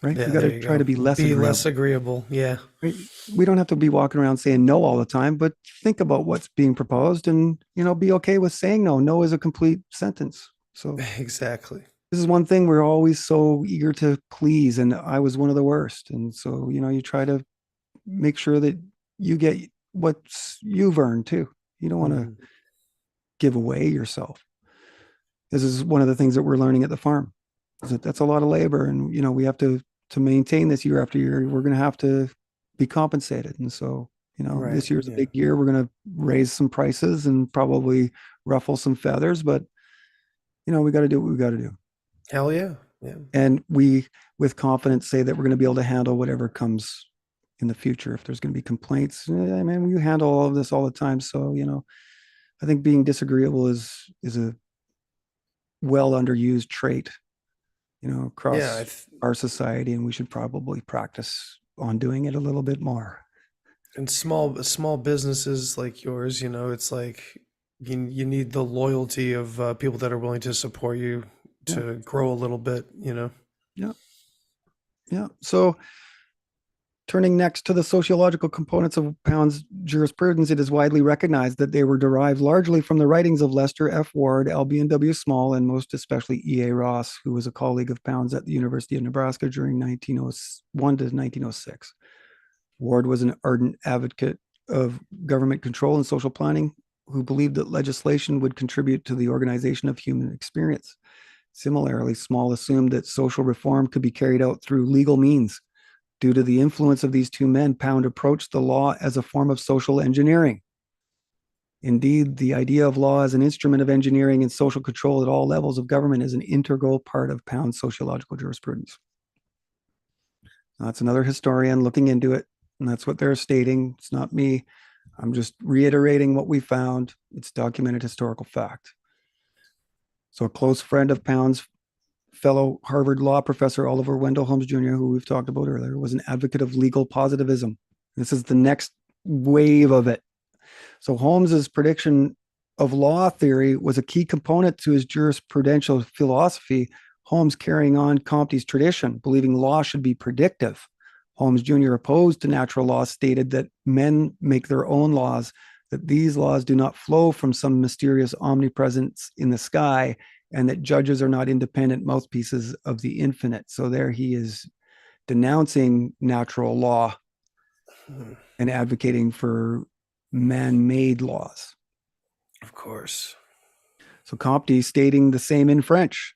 right? Yeah, We got to try to be less agreeable. less agreeable. Yeah. We don't have to be walking around saying no all the time, but think about what's being proposed and, be okay with saying no. No is a complete sentence. So exactly. This is one thing we're always so eager to please. And I was one of the worst. And so, you try to make sure that you get what you've earned too. You don't want to give away yourself. This is one of the things that we're learning at the farm. That's a lot of labor. And, we have to maintain this year after year. We're going to have to be compensated. And so, this year's a big year. We're going to raise some prices and probably ruffle some feathers, but, we got to do what we got to do. Hell yeah. Yeah. And we, with confidence, say that we're going to be able to handle whatever comes in the future. If there's going to be complaints, we handle all of this all the time. So, I think being disagreeable is a well underused trait, across our society, and we should probably practice on doing it a little bit more. And small businesses like yours, it's like you need the loyalty of people that are willing to support you to grow a little bit, Yeah. So turning next to the sociological components of Pound's jurisprudence, it is widely recognized that they were derived largely from the writings of Lester F. Ward, Albion W. Small, and most especially E.A. Ross, who was a colleague of Pound's at the University of Nebraska during 1901 to 1906. Ward was an ardent advocate of government control and social planning, who believed that legislation would contribute to the organization of human experience. Similarly, Small assumed that social reform could be carried out through legal means. Due to the influence of these two men, Pound approached the law as a form of social engineering. Indeed, the idea of law as an instrument of engineering and social control at all levels of government is an integral part of Pound's sociological jurisprudence. That's another historian looking into it, and that's what they're stating. It's not me. I'm just reiterating what we found. It's documented historical fact. So a close friend of Pound's, fellow Harvard law professor Oliver Wendell Holmes Jr., who we've talked about earlier, was an advocate of legal positivism. This is the next wave of it. So Holmes's prediction of law theory was a key component to his jurisprudential philosophy, Holmes carrying on Comte's tradition, believing law should be predictive. Holmes Jr., opposed to natural law, stated that men make their own laws, that these laws do not flow from some mysterious omnipresence in the sky, and that judges are not independent mouthpieces of the infinite. So there he is denouncing natural law and advocating for man-made laws. Of course. So Comte stating the same in French: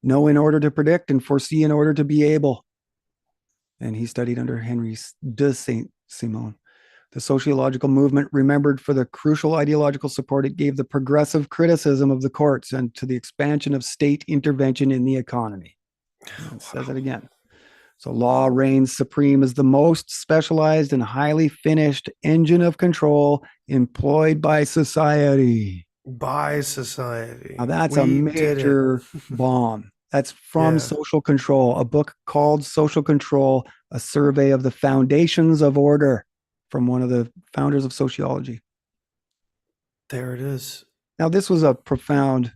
know in order to predict and foresee in order to be able. and he studied under Henry de Saint-Simon. The sociological movement remembered for the crucial ideological support it gave the progressive criticism of the courts and to the expansion of state intervention in the economy. It says it again. So law reigns supreme as the most specialized and highly finished engine of control employed by society. By society. Now that's a major bomb. That's from Social Control, a book called Social Control, a survey of the foundations of order from one of the founders of sociology. There it is. Now, this was a profound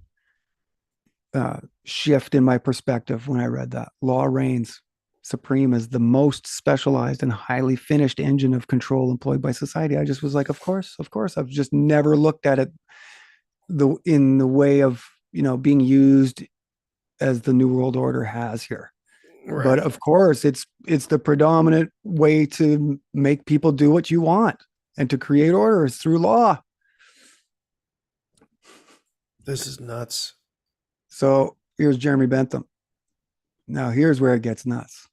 shift in my perspective when I read that. Law reigns supreme as the most specialized and highly finished engine of control employed by society. I just was like, of course. I've just never looked at it in the way of, being used as the New World Order has here. Right. But of course, it's the predominant way to make people do what you want and to create order is through law. This is nuts. So here's Jeremy Bentham. Now here's where it gets nuts.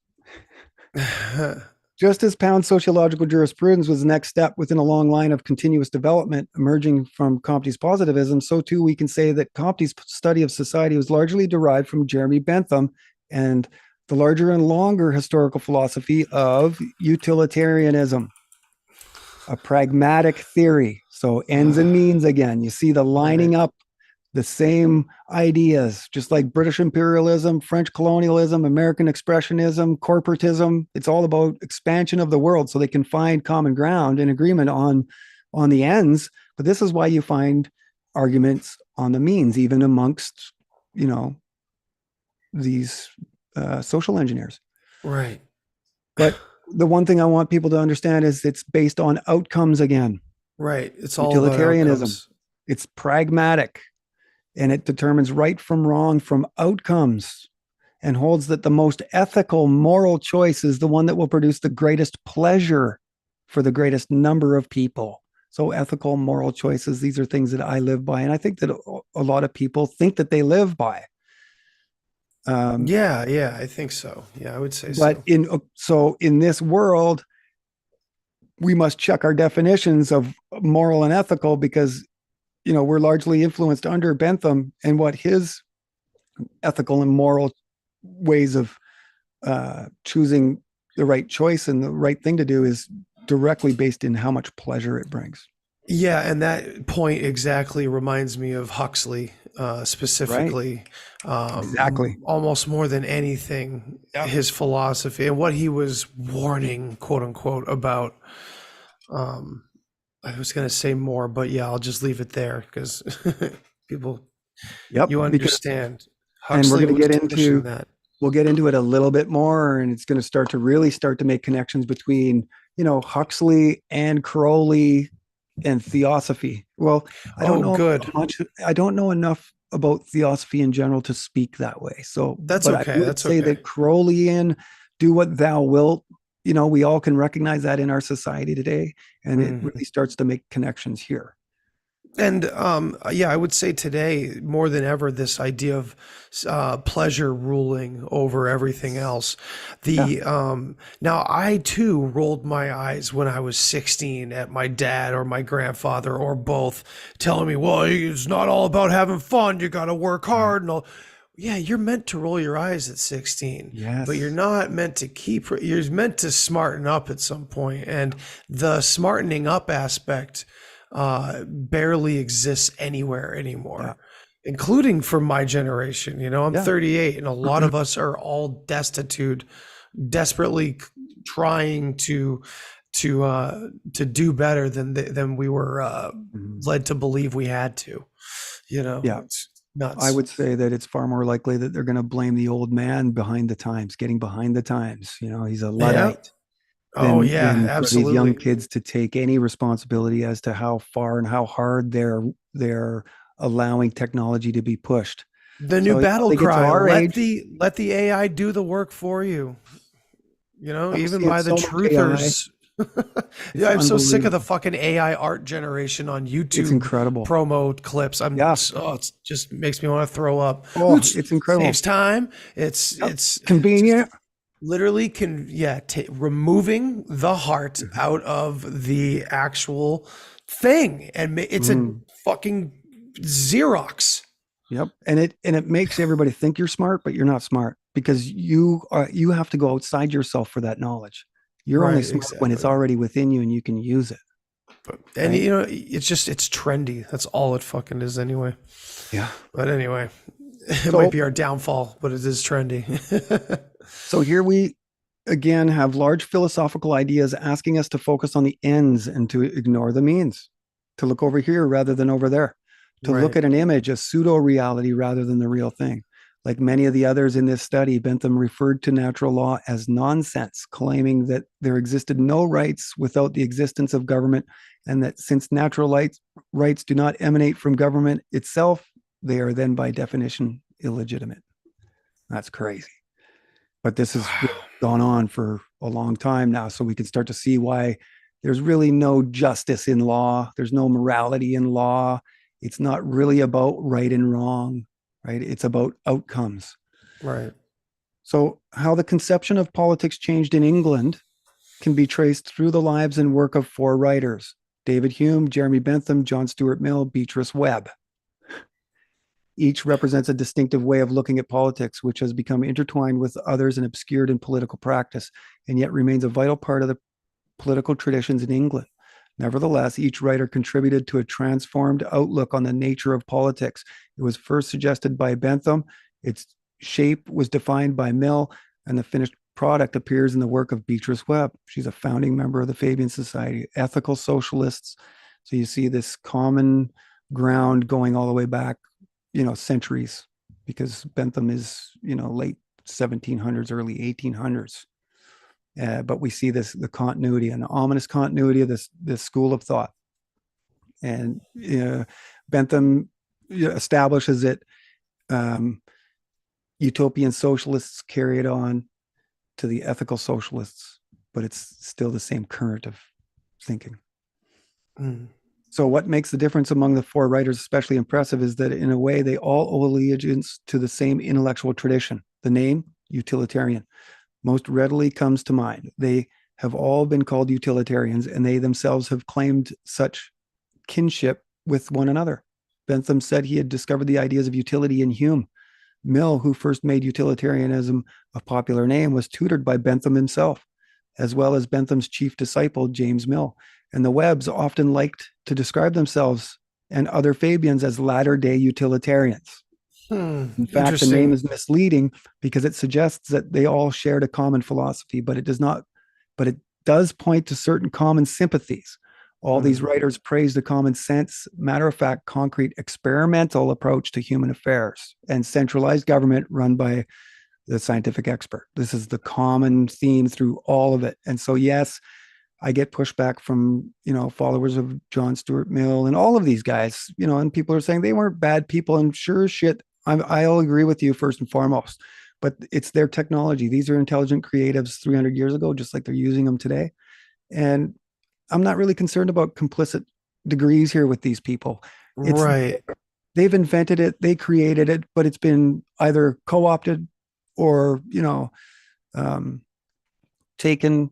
Just as Pound's sociological jurisprudence was the next step within a long line of continuous development emerging from Comte's positivism, so too we can say that Comte's study of society was largely derived from Jeremy Bentham and the larger and longer historical philosophy of utilitarianism, a pragmatic theory. So ends and means again. You see the lining up the same ideas, just like British imperialism, French colonialism, American expressionism, corporatism. It's all about expansion of the world so they can find common ground and agreement on the ends. But this is why you find arguments on the means, even amongst, these social engineers. Right. But the one thing I want people to understand is it's based on outcomes again. Right. It's all utilitarianism. It's pragmatic. And it determines right from wrong from outcomes and holds that the most ethical, moral choice is the one that will produce the greatest pleasure for the greatest number of people. So ethical, moral choices, these are things that I live by. And I think that a lot of people think that they live by. Yeah, I think so. Yeah, I would say but so. In this world, we must check our definitions of moral and ethical because we're largely influenced under Bentham and what his ethical and moral ways of choosing the right choice and the right thing to do is directly based in how much pleasure it brings. Yeah, and that point exactly reminds me of Huxley specifically. Right. Exactly. Almost more than anything, his philosophy and what he was warning, quote unquote, about. I was going to say more, but yeah, I'll just leave it there because people, you understand. And we're going to get into that. We'll get into it a little bit more, and it's going to start to make connections between, Huxley and Crowley and theosophy. Well, I don't know much. I don't know enough about theosophy in general to speak that way. So that's okay. I would say that Crowleyan, do what thou wilt. We all can recognize that in our society today, and it really starts to make connections here. And I would say today more than ever, this idea of pleasure ruling over everything else. Now I too rolled my eyes when I was 16 at my dad or my grandfather or both telling me, well, it's not all about having fun. You got to work hard and all. Yeah, you're meant to roll your eyes at 16, but you're not meant to you're meant to smarten up at some point. And the smartening up aspect barely exists anywhere anymore, including for my generation. I'm 38 and a lot of us are all destitute, desperately trying to do better than we were led to believe we had to, It's nuts. I would say that it's far more likely that they're going to blame the old man getting behind the times. He's a Luddite. Than absolutely. For these young kids to take any responsibility as to how far and how hard they're allowing technology to be pushed. The new battle cry: let the AI do the work for you. Even by the truthers. I'm so sick of the fucking AI art generation on YouTube. It's incredible. Promo clips. It just makes me want to throw up. It's incredible. Saves time. It's convenient. literally can, yeah, removing the heart out of the actual thing, and it's a Mm. fucking Xerox. Yep. And it makes everybody think you're smart, but you're not smart because you have to go outside yourself for that knowledge. You're only Right, smart when it's exactly. already within you and you can use it. And Right. you know, it's trendy. That's all it fucking is anyway. Yeah. But anyway, it might So be our downfall, but it is trendy. so here we again have large philosophical ideas asking us to focus on the ends and to ignore the means, to look over here rather than over there, to look Right. at an image, a pseudo reality rather than the real thing. Like many of the others in this study, Bentham referred to natural law as nonsense, claiming that there existed no rights without the existence of government, and that since rights do not emanate from government itself, they are then by definition illegitimate. That's crazy. But this has really gone on for a long time now. So we can start to see why there's really no justice in law. There's no morality in law. It's not really about right and wrong, right? It's about outcomes. Right. So, how the conception of politics changed in England can be traced through the lives and work of four writers: David Hume, Jeremy Bentham, John Stuart Mill, Beatrice Webb. Each represents a distinctive way of looking at politics, which has become intertwined with others and obscured in political practice, and yet remains a vital part of the political traditions in England. Nevertheless, each writer contributed to a transformed outlook on the nature of politics. It was first suggested by Bentham, its shape was defined by Mill, and the finished product appears in the work of Beatrice Webb. She's a founding member of the Fabian Society, ethical socialists. So you see this common ground going all the way back, centuries, because Bentham is, late 1700s, early 1800s. But we see the continuity and the ominous continuity of this school of thought. And Bentham establishes it. Utopian socialists carry it on to the ethical socialists, but it's still the same current of thinking. Mm. So what makes the difference among the four writers especially impressive is that in a way they all owe allegiance to the same intellectual tradition. The name, utilitarian, most readily comes to mind. They have all been called utilitarians, and they themselves have claimed such kinship with one another. Bentham said he had discovered the ideas of utility in Hume. Mill, who first made utilitarianism a popular name, was tutored by Bentham himself, as well as Bentham's chief disciple, James Mill. And the Webbs often liked to describe themselves and other Fabians as latter-day utilitarians. In fact, the name is misleading because it suggests that they all shared a common philosophy, but it does not. But it does point to certain common sympathies. All these writers praise the common sense, matter-of-fact, concrete, experimental approach to human affairs and centralized government run by the scientific expert. This is the common theme through all of it. And so, yes, I get pushback from, followers of John Stuart Mill and all of these guys, and people are saying they weren't bad people. And sure as shit, I'll agree with you first and foremost, but it's their technology. These are intelligent creatives 300 years ago, just like they're using them today. And I'm not really concerned about complicit degrees here with these people. It's Right. they've invented it, they created it, but it's been either co-opted or, taken,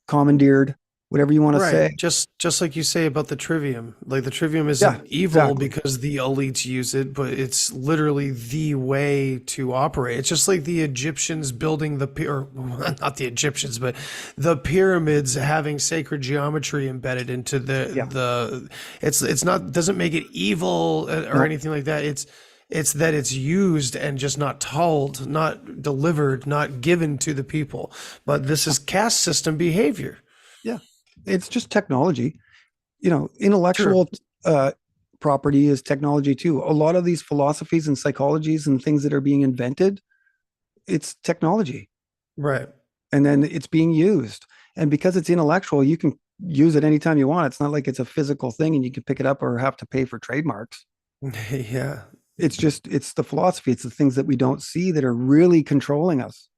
commandeered, whatever you want to Right. say. Just like you say about the trivium. Like the trivium Yeah, isn't evil exactly. because the elites use it, but it's literally the way to operate. It's just like the Egyptians building or not the Egyptians, but the pyramids having sacred geometry embedded into Yeah. it's not, doesn't make it evil or No. anything like that. It's that it's used and just not told, not delivered, not given to the people. But this is caste system behavior. Yeah. It's just technology. True. Intellectual property is technology too. A lot of these philosophies and psychologies and things that are being invented, it's technology. Right. And then it's being used. And because it's intellectual, you can use it anytime you want. It's not like it's a physical thing and you can pick it up or have to pay for trademarks. Yeah. It's the philosophy. It's the things that we don't see that are really controlling us.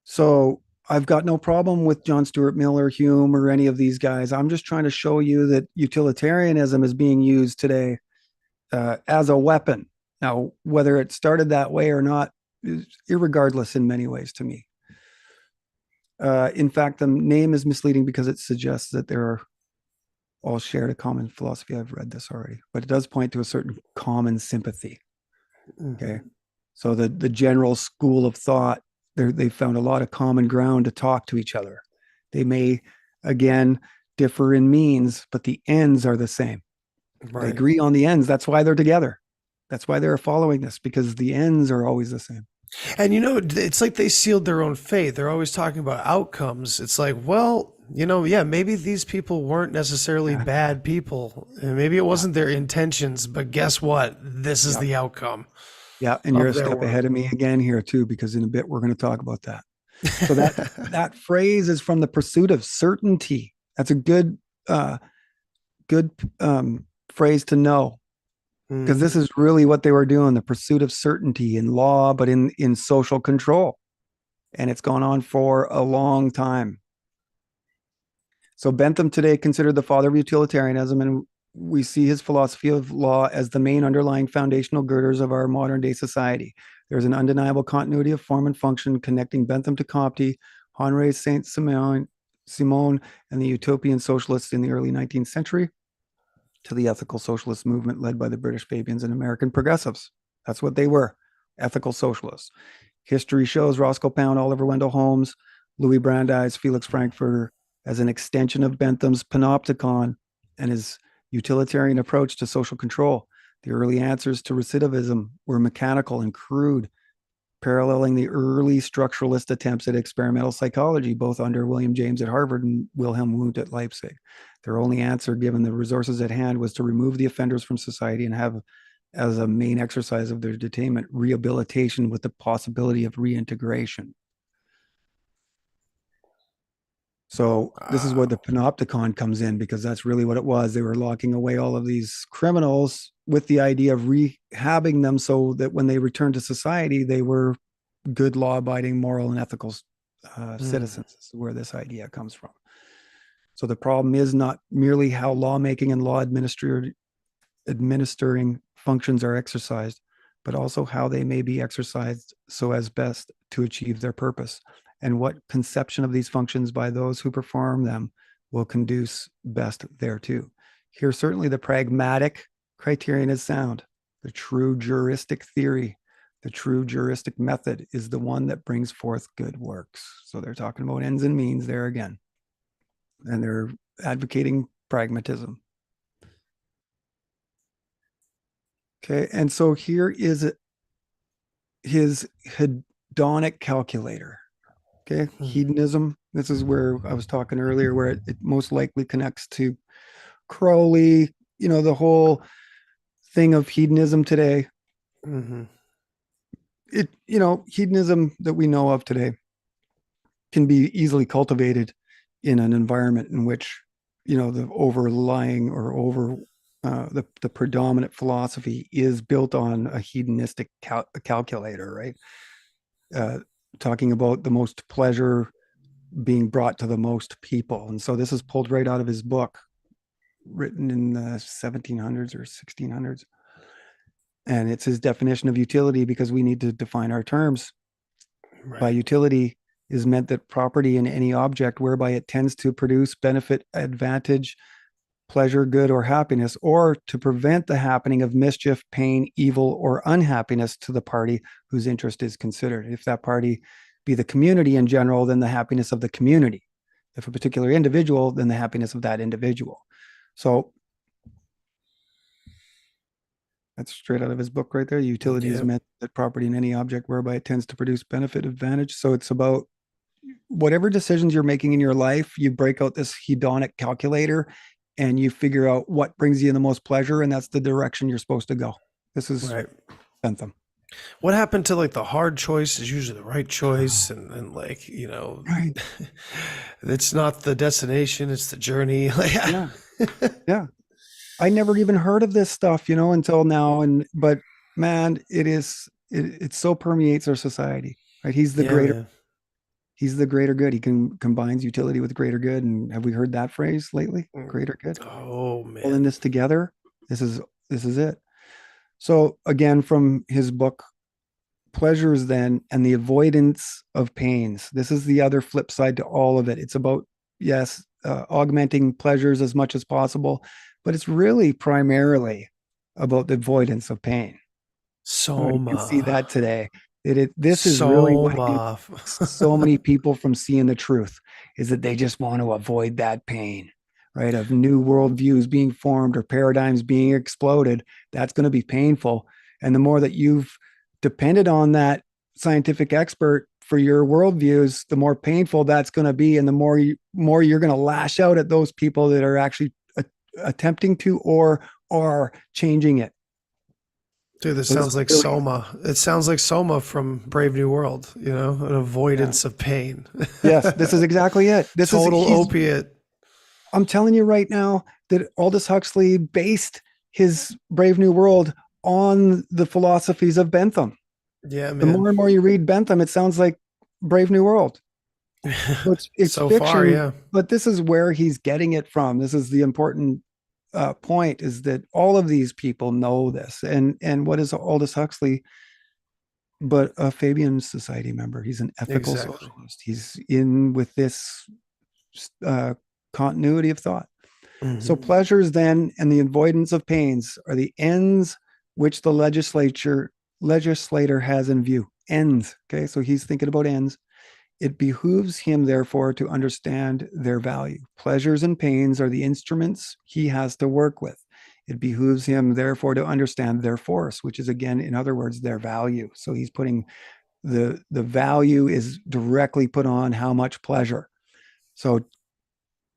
So I've got no problem with John Stuart Mill or Hume or any of these guys. I'm just trying to show you that utilitarianism is being used today as a weapon. Now, whether it started that way or not, irregardless in many ways to me. In fact, the name is misleading because it suggests that there are all shared a common philosophy. I've read this already, but it does point to a certain common sympathy. Okay. So the general school of thought, they found a lot of common ground to talk to each other. They may, again, differ in means, but the ends are the same. Right. They agree on the ends. That's why they're together. That's why they're following this, because the ends are always the same. And it's like they sealed their own fate. They're always talking about outcomes. It's like, well, yeah, maybe these people weren't necessarily bad people. And maybe it wasn't their intentions, but guess what? This is the outcome. Yeah, and you're a their step work. ahead of me again here too, because in a bit we're going to talk about that. So that phrase is from The Pursuit of Certainty. That's a good phrase to know, because this is really what they were doing, the pursuit of certainty in law, but in social control. And it's gone on for a long time. So Bentham today considered the father of utilitarianism, and we see his philosophy of law as the main underlying foundational girders of our modern day society. There's an undeniable continuity of form and function connecting Bentham to Comte, Henri Saint-Simon, and the utopian socialists in the early 19th century, to the ethical socialist movement led by the British Fabians and American progressives. That's what they were, ethical socialists. History shows Roscoe Pound, Oliver Wendell Holmes, Louis Brandeis, Felix Frankfurter as an extension of Bentham's panopticon and his utilitarian approach to social control. The early answers to recidivism were mechanical and crude, paralleling the early structuralist attempts at experimental psychology, both under William James at Harvard and Wilhelm Wundt at Leipzig. Their only answer, given the resources at hand, was to remove the offenders from society and have, as a main exercise of their detainment, rehabilitation with the possibility of reintegration. So this is where the panopticon comes in, because that's really what it was. They were locking away all of these criminals with the idea of rehabbing them so that when they returned to society, they were good, law-abiding, moral, and ethical citizens. This is where this idea comes from. So the problem is not merely how lawmaking and law administering functions are exercised, but also how they may be exercised so as best to achieve their purpose, and what conception of these functions by those who perform them will conduce best thereto. Here, certainly the pragmatic criterion is sound. The true juristic theory, the true juristic method is the one that brings forth good works. So they're talking about ends and means there again. And they're advocating pragmatism. Okay, and so here is his hedonic calculator. Okay, hedonism. This is where I was talking earlier, where it most likely connects to Crowley, the whole thing of hedonism today. Hedonism that we know of today can be easily cultivated in an environment in which, the overlying or the predominant philosophy is built on a hedonistic calculator, right? Talking about the most pleasure being brought to the most people. And so this is pulled right out of his book, written in the 1700s or 1600s. And it's his definition of utility, because we need to define our terms. Right. By utility is meant that property in any object whereby it tends to produce benefit, advantage, pleasure, good, or happiness, or to prevent the happening of mischief, pain, evil, or unhappiness to the party whose interest is considered. If that party be the community in general, then the happiness of the community. If a particular individual, then the happiness of that individual. So that's straight out of his book right there. Utility is meant that property in any object whereby it tends to produce benefit, advantage. So it's about whatever decisions you're making in your life, you break out this hedonic calculator and you figure out what brings you the most pleasure, and that's the direction you're supposed to go. This is right. Bentham. What happened to the hard choice is usually the right choice, and right. It's not the destination, it's the journey. Yeah. I never even heard of this stuff, until now. But man, it so permeates our society, right? He's the greater good. He combines utility with greater good. And have we heard that phrase lately? Greater good. Oh man. Pulling this together. This is it. So again, from his book, pleasures then and the avoidance of pains. This is the other flip side to all of it. It's about, yes, augmenting pleasures as much as possible, but it's really primarily about the avoidance of pain. You can see Soma. that today. This is really what Soma. so many people from seeing the truth is that they just want to avoid that pain, right? Of new worldviews being formed or paradigms being exploded. That's going to be painful. And the more that you've depended on that scientific expert for your worldviews, the more painful that's going to be. And the more you're going to lash out at those people that are actually attempting to or are changing it. Dude, this So this sounds like really, Soma. It sounds like Soma from Brave New World, an avoidance of pain. yes, this is exactly it. Total opiate. I'm telling you right now that Aldous Huxley based his Brave New World on the philosophies of Bentham. Yeah, The man. more and more you read Bentham, it sounds like Brave New World. So it's So fiction, far, yeah. but this is where he's getting it from. This is the important point: is that all of these people know this. And what is Aldous Huxley? But a Fabian Society member. He's an ethical Exactly. socialist. He's in with this uh, continuity of thought. So Mm-hmm. pleasures then and the avoidance of pains are the ends which the legislator has in view. Ends. Okay. So he's thinking about ends. It behooves him, therefore, to understand their value. Pleasures and pains are the instruments he has to work with. It behooves him, therefore, to understand their force, which is, again, in other words, their value. So he's putting the value is directly put on how much pleasure. So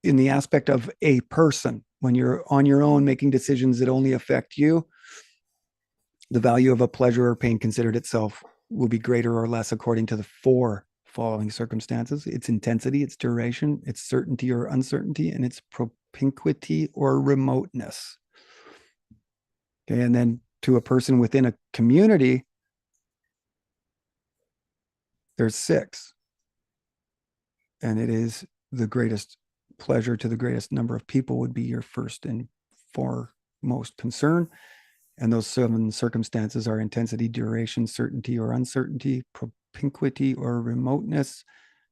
in the aspect of a person, when you're on your own making decisions that only affect you, the value of a pleasure or pain considered itself will be greater or less according to the four following circumstances: its intensity, its duration, its certainty or uncertainty, and its propinquity or remoteness. Okay, and then to a person within a community, there's six. And it is the greatest pleasure to the greatest number of people would be your first and foremost concern. And those seven circumstances are intensity, duration, certainty or uncertainty, propinquity or remoteness,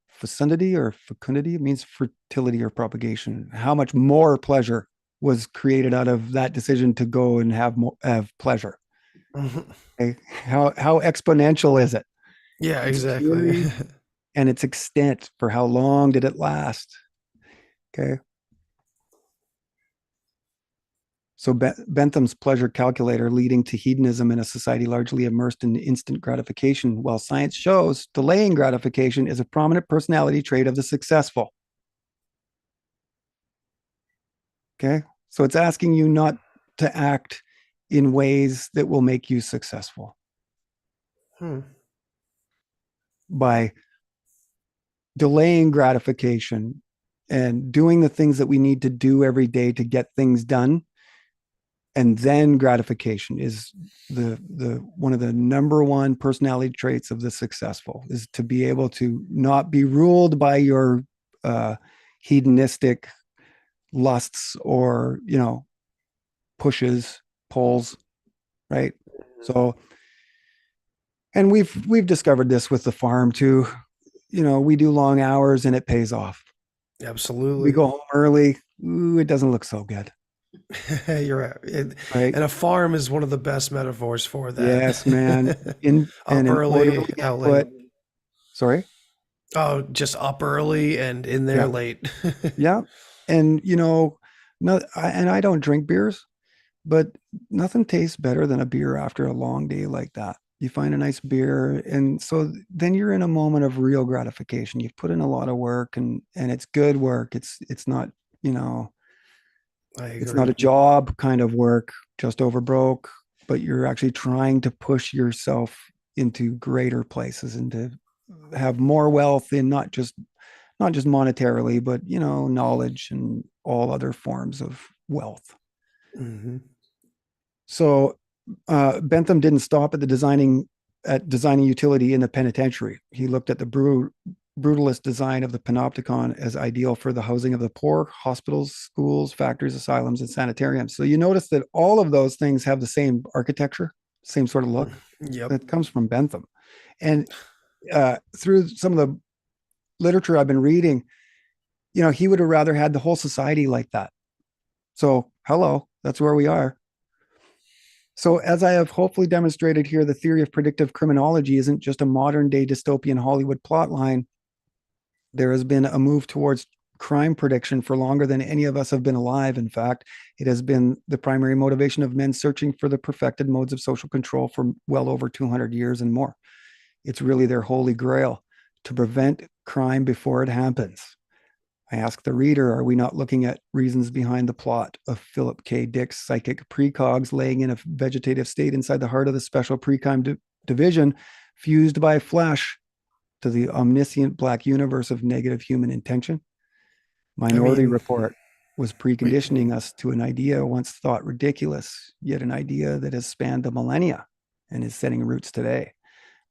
fecundity or fecundity. It means fertility or propagation. How much more pleasure was created out of that decision to go and have pleasure? Mm-hmm. Okay? How exponential is it? Yeah, Its exactly. theory and its extent. For how long did it last? Okay. So Bentham's pleasure calculator leading to hedonism in a society largely immersed in instant gratification, while science shows delaying gratification is a prominent personality trait of the successful. Okay. So it's asking you not to act in ways that will make you successful by delaying gratification and doing the things that we need to do every day to get things done. And then gratification is the one of the number one personality traits of the successful, is to be able to not be ruled by your hedonistic lusts or pushes, pulls, right? So, and we've discovered this with the farm too. We do long hours and it pays off. We Absolutely. go home early. Ooh, it doesn't look so good. You're right. Right. And a farm is one of the best metaphors for Yes, man. that. In Up an early, orderly out late. input. Sorry. Oh, just up early and in there Yeah. late. Yeah. And no, and I don't drink beers, but nothing tastes better than a beer after a long day like that. You find a nice beer, and so then you're in a moment of real gratification. You've put in a lot of work, and it's good work. It's not, I it's not agree. a job kind of work, just over broke, but you're actually trying to push yourself into greater places and to have more wealth in not just monetarily, but knowledge and all other forms of wealth. Mm-hmm. So Bentham didn't stop at designing utility in the penitentiary. He looked at the brutalist design of the panopticon as ideal for the housing of the poor: hospitals, schools, factories, asylums, and sanitariums. So you notice that all of those things have the same architecture, same sort of look. Yep. That comes from Bentham. And through some of the literature I've been reading, he would have rather had the whole society like that. So, hello, that's where we are. So, as I have hopefully demonstrated here, the theory of predictive criminology isn't just a modern day dystopian Hollywood plotline. There has been a move towards crime prediction for longer than any of us have been alive. In fact, it has been the primary motivation of men searching for the perfected modes of social control for well over 200 years and more. It's really their holy grail to prevent crime before it happens. I ask the reader, are we not looking at reasons behind the plot of Philip K. Dick's psychic precogs laying in a vegetative state inside the heart of the special precog division, fused by flesh to the omniscient black universe of negative human intention? Minority Report was preconditioning us to an idea once thought ridiculous, yet an idea that has spanned the millennia and is setting roots today.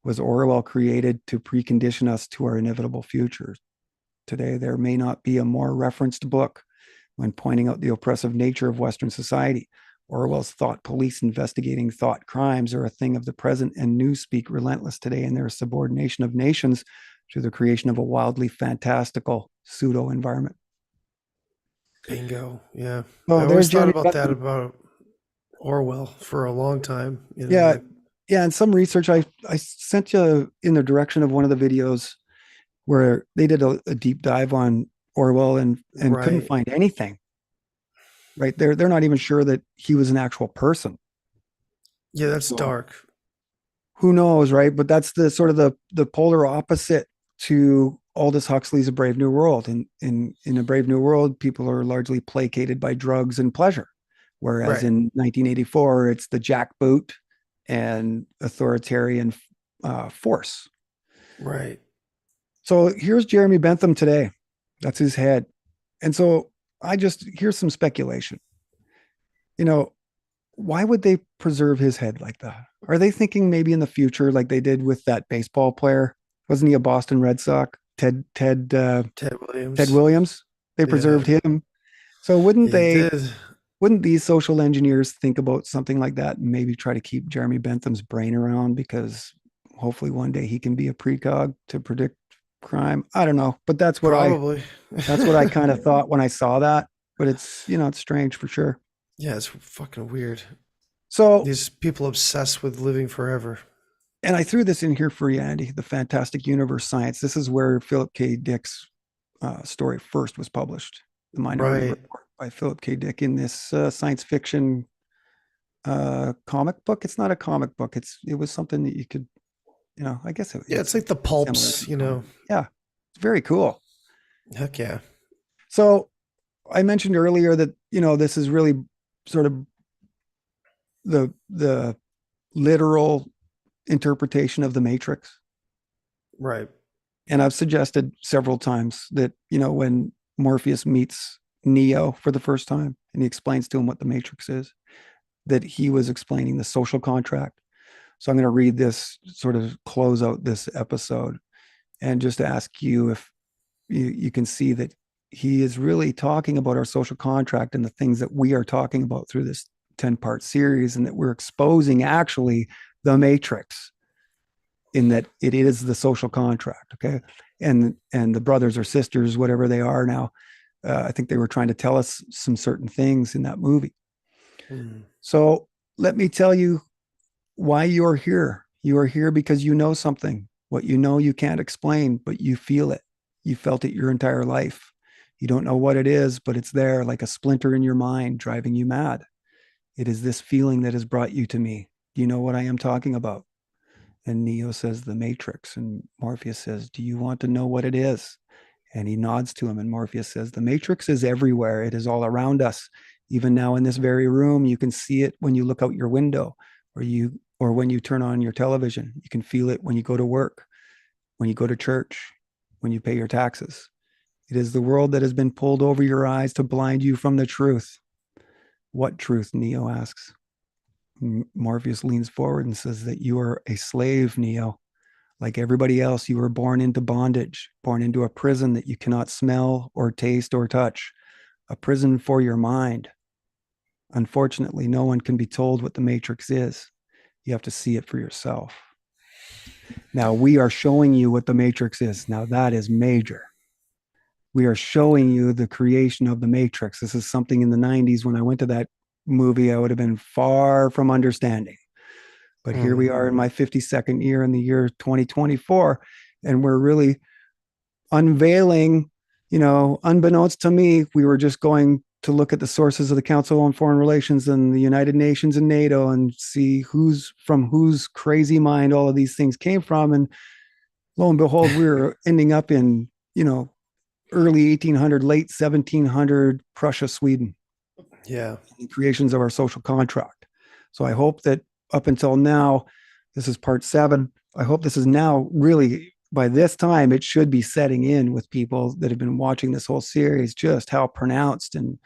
Was Orwell created to precondition us to our inevitable futures? Today, there may not be a more referenced book when pointing out the oppressive nature of Western society. Orwell's thought police investigating thought crimes are a thing of the present, and newspeak relentless today in their subordination of nations to the creation of a wildly fantastical pseudo environment. Bingo. Yeah. Oh, I there's always thought Jeremy about Bentham. that about Orwell for a long time. Yeah. Yeah. And some research I sent you in the direction of one of the videos where they did a deep dive on Orwell and couldn't find anything. Right. They're not even sure that he was an actual person. Yeah, that's dark. Who knows, right? But that's the sort of the polar opposite to Aldous Huxley's A Brave New World. In A Brave New World, people are largely placated by drugs and pleasure. Whereas in 1984, it's the jackboot and authoritarian force. Right. So here's Jeremy Bentham today. That's his head. And so here's some speculation. Why would they preserve his head like that? Are they thinking maybe in the future, like they did with that baseball player? Wasn't he a Boston Red Sox? Ted Williams. Ted Williams. They preserved him. So wouldn't these social engineers think about something like that and maybe try to keep Jeremy Bentham's brain around, because hopefully one day he can be a precog to predict crime? I don't know, but that's what I kind of thought when I saw that. But it's strange for sure. Yeah, it's fucking weird. So these people obsessed with living forever. And I threw this in here for you, Andy, the Fantastic Universe Science. This is where Philip K. Dick's story first was published, The Minority Report by Philip K. Dick, in this science fiction comic book. It's not a comic book. It was something that you could, I guess. It's like the pulps, Yeah. It's very cool. Heck yeah. So I mentioned earlier that, this is really sort of the literal interpretation of the Matrix. Right. And I've suggested several times that, when Morpheus meets Neo for the first time and he explains to him what the Matrix is, that he was explaining the social contract. So I'm going to read this, sort of close out this episode, and just ask you if you can see that he is really talking about our social contract and the things that we are talking about through this 10-part series, and that we're exposing actually the Matrix, in that it is the social contract. Okay. And the brothers or sisters, whatever they are now, I think they were trying to tell us some certain things in that movie. So let me tell you why you're here. You are here because you know something. What you know you can't explain, but you feel it. You felt it your entire life. You don't know what it is, but it's there like a splinter in your mind driving you mad. It is this feeling that has brought you to me. Do you know what I am talking about? And Neo says, the Matrix. And Morpheus says, do you want to know what it is? And he nods to him. And Morpheus says, the Matrix is everywhere. It is all around us. Even now in this very room, you can see it when you look out your window, or when you turn on your television. You can feel it when you go to work, when you go to church, when you pay your taxes. It is the world that has been pulled over your eyes to blind you from the truth. What truth? Neo asks. Morpheus leans forward and says that you are a slave, Neo. Like everybody else, you were born into bondage, born into a prison that you cannot smell or taste or touch, a prison for your mind. Unfortunately, no one can be told what the Matrix is. You have to see it for yourself. Now we are showing you what the matrix is. Now that is major. We are showing you the creation of the matrix. This is something in the 90s when I went to that movie, I would have been far from understanding. But here we are in my 52nd year in the year 2024, and we're really unveiling, unbeknownst to me, we were just going to look at the sources of the Council on Foreign Relations and the United Nations and NATO and see whose crazy mind all of these things came from. And lo and behold, we were ending up in, early 1800, late 1700 Prussia, Sweden. Yeah. The creations of our social contract. So I hope that up until now, this is part 7. I hope this is now really, by this time, it should be setting in with people that have been watching this whole series, just how pronounced and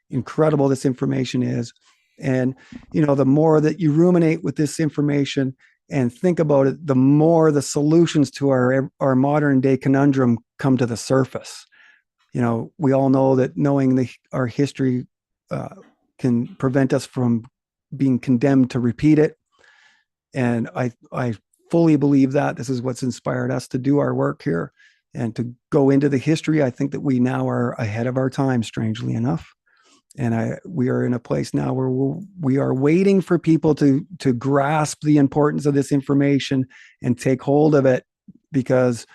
incredible this information is. And, the more that you ruminate with this information and think about it, the more the solutions to our modern day conundrum come to the surface. We all know that knowing our history can prevent us from being condemned to repeat it. And I fully believe that this is what's inspired us to do our work here and to go into the history. I think that we now are ahead of our time, strangely enough. And we are in a place now where we are waiting for people to grasp the importance of this information and take hold of it, because,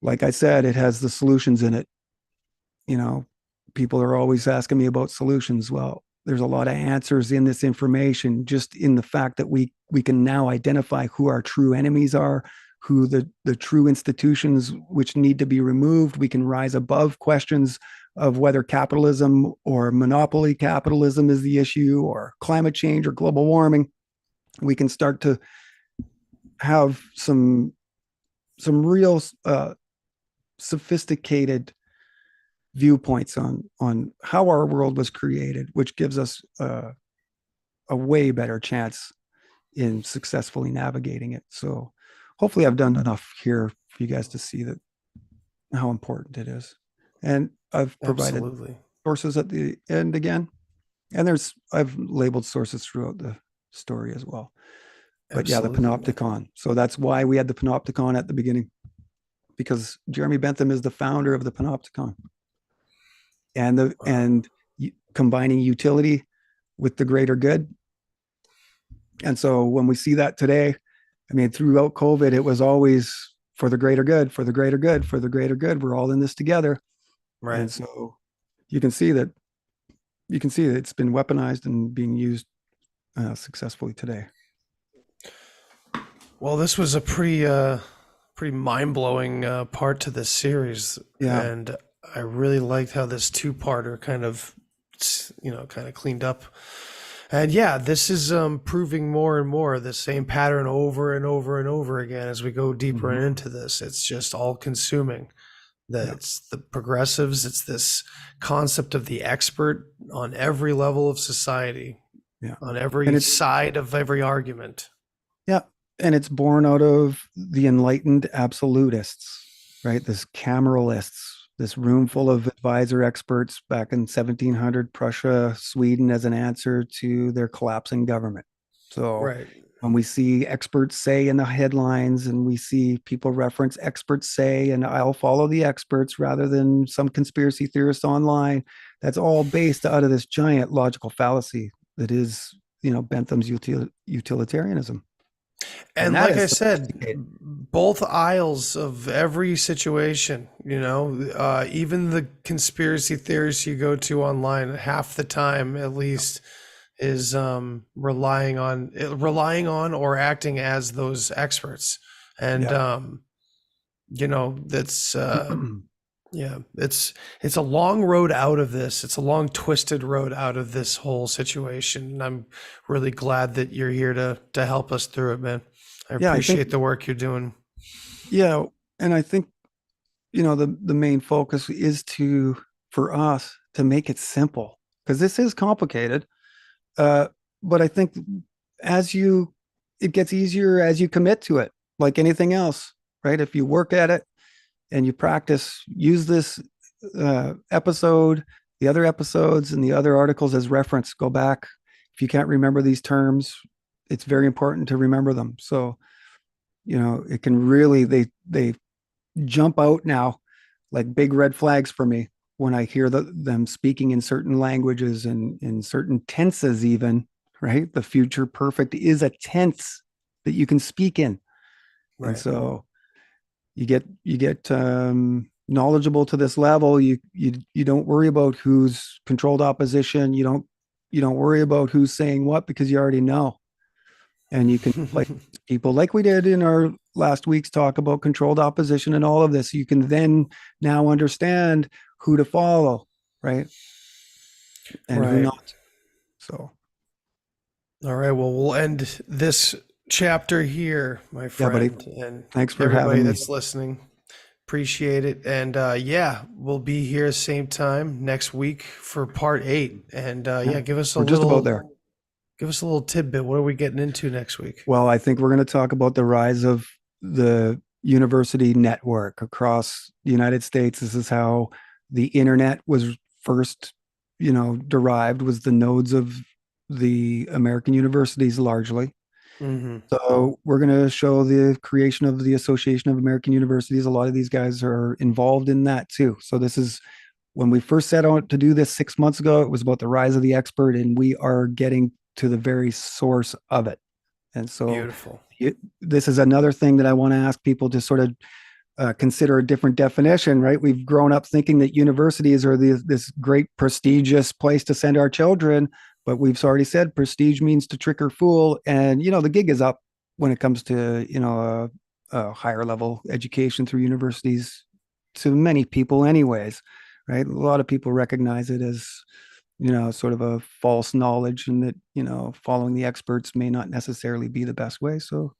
like I said, it has the solutions in it. People are always asking me about solutions. Well, there's a lot of answers in this information, just in the fact that we can now identify who our true enemies are, who the true institutions which need to be removed. We can rise above questions of whether capitalism or monopoly capitalism is the issue, or climate change or global warming. We can start to have some real sophisticated viewpoints on how our world was created, which gives us a way better chance in successfully navigating it. So hopefully I've done enough here for you guys to see that how important it is. And I've provided sources at the end again. And I've labeled sources throughout the story as well. But yeah, the panopticon. So that's why we had the panopticon at the beginning, because Jeremy Bentham is the founder of the panopticon. And combining utility with the greater good. And so when we see that today, throughout COVID, it was always for the greater good, for the greater good, for the greater good. We're all in this together. Right. And so you can see that it's been weaponized and being used successfully today. Well, this was a pretty mind-blowing part to this series. Yeah. And I really liked how this two-parter kind of cleaned up. And yeah, this is proving more and more the same pattern over and over and over again as we go deeper into this. It's just all consuming. It's the progressives. It's this concept of the expert on every level of society, on every side of every argument. Yeah. And it's born out of the enlightened absolutists, right? This Cameralists, this room full of advisor experts back in 1700 Prussia, Sweden, as an answer to their collapsing government. So when we see experts say in the headlines, and we see people reference experts say, and I'll follow the experts rather than some conspiracy theorist online, that's all based out of this giant logical fallacy that is, Bentham's utilitarianism. And like I said, both aisles of every situation, even the conspiracy theorists you go to online, half the time at least, is relying on or acting as those experts. And that's it's a long road out of this. It's a long, twisted road out of this whole situation. And I'm really glad that you're here to help us through it, man. I appreciate the work you're doing. Yeah. And I think, the main focus is for us to make it simple, because this is complicated. But I think it gets easier as you commit to it, like anything else, right? If you work at it and you practice, use this episode, the other episodes and the other articles as reference, go back. If you can't remember these terms, it's very important to remember them. So it can really, they jump out now like big red flags for me when I hear them speaking in certain languages and in certain tenses, even, right? The future perfect is a tense that you can speak in. And Right. so you get knowledgeable to this level. You don't worry about who's controlled opposition. You don't worry about who's saying what, because you already know. And you can, like people, like we did in our last week's talk about controlled opposition and all of this, you can then now understand who to follow, right? And who Right. not. So All right. Well, we'll end this chapter here, my yeah, buddy. friend, and Thanks for everybody having me. that's listening. Appreciate it. And yeah, we'll be here same time next week for part 8. And Yeah, yeah, we're just about there. give us a little tidbit. What are we getting into next week? Well, I think we're going to talk about the rise of the university network across the United States. This is how the internet was first, derived, was the nodes of the American universities largely. Mm-hmm. So we're going to show the creation of the Association of American Universities. A lot of these guys are involved in that too. So this is when we first set out to do this 6 months ago, it was about the rise of the expert, and we are getting to the very source of it. And so Beautiful. this is another thing that I want to ask people to sort of consider a different definition, right? We've grown up thinking that universities are this great prestigious place to send our children, but we've already said prestige means to trick or fool. And, the gig is up when it comes to, a higher level education through universities to many people anyways, right? A lot of people recognize it as, sort of a false knowledge, and that, following the experts may not necessarily be the best way. So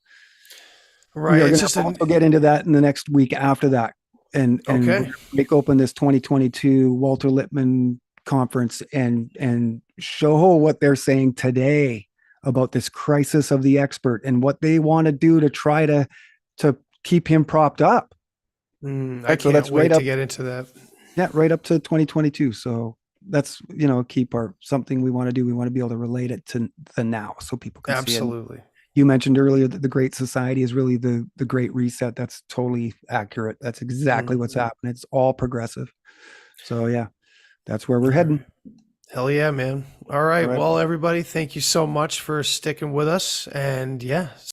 we Right. are It's going to just an also get into that in the next week after that. And we're okay. going to break open this 2022 Walter Lippmann conference and show what they're saying today about this crisis of the expert and what they want to do to try to keep him propped up. I Right. So can't that's right wait to up, get into that. yeah, right up to 2022. So that's, a key part, something we want to do. We want to be able to relate it to the now so people can see it. Absolutely. You mentioned earlier that the Great Society is really the Great Reset. That's totally accurate. That's exactly what's Mhm. happening. It's all progressive. So yeah, that's where we're All right. heading. Hell yeah, man. All All right. right. Well, everybody, thank you so much for sticking with us. And yeah,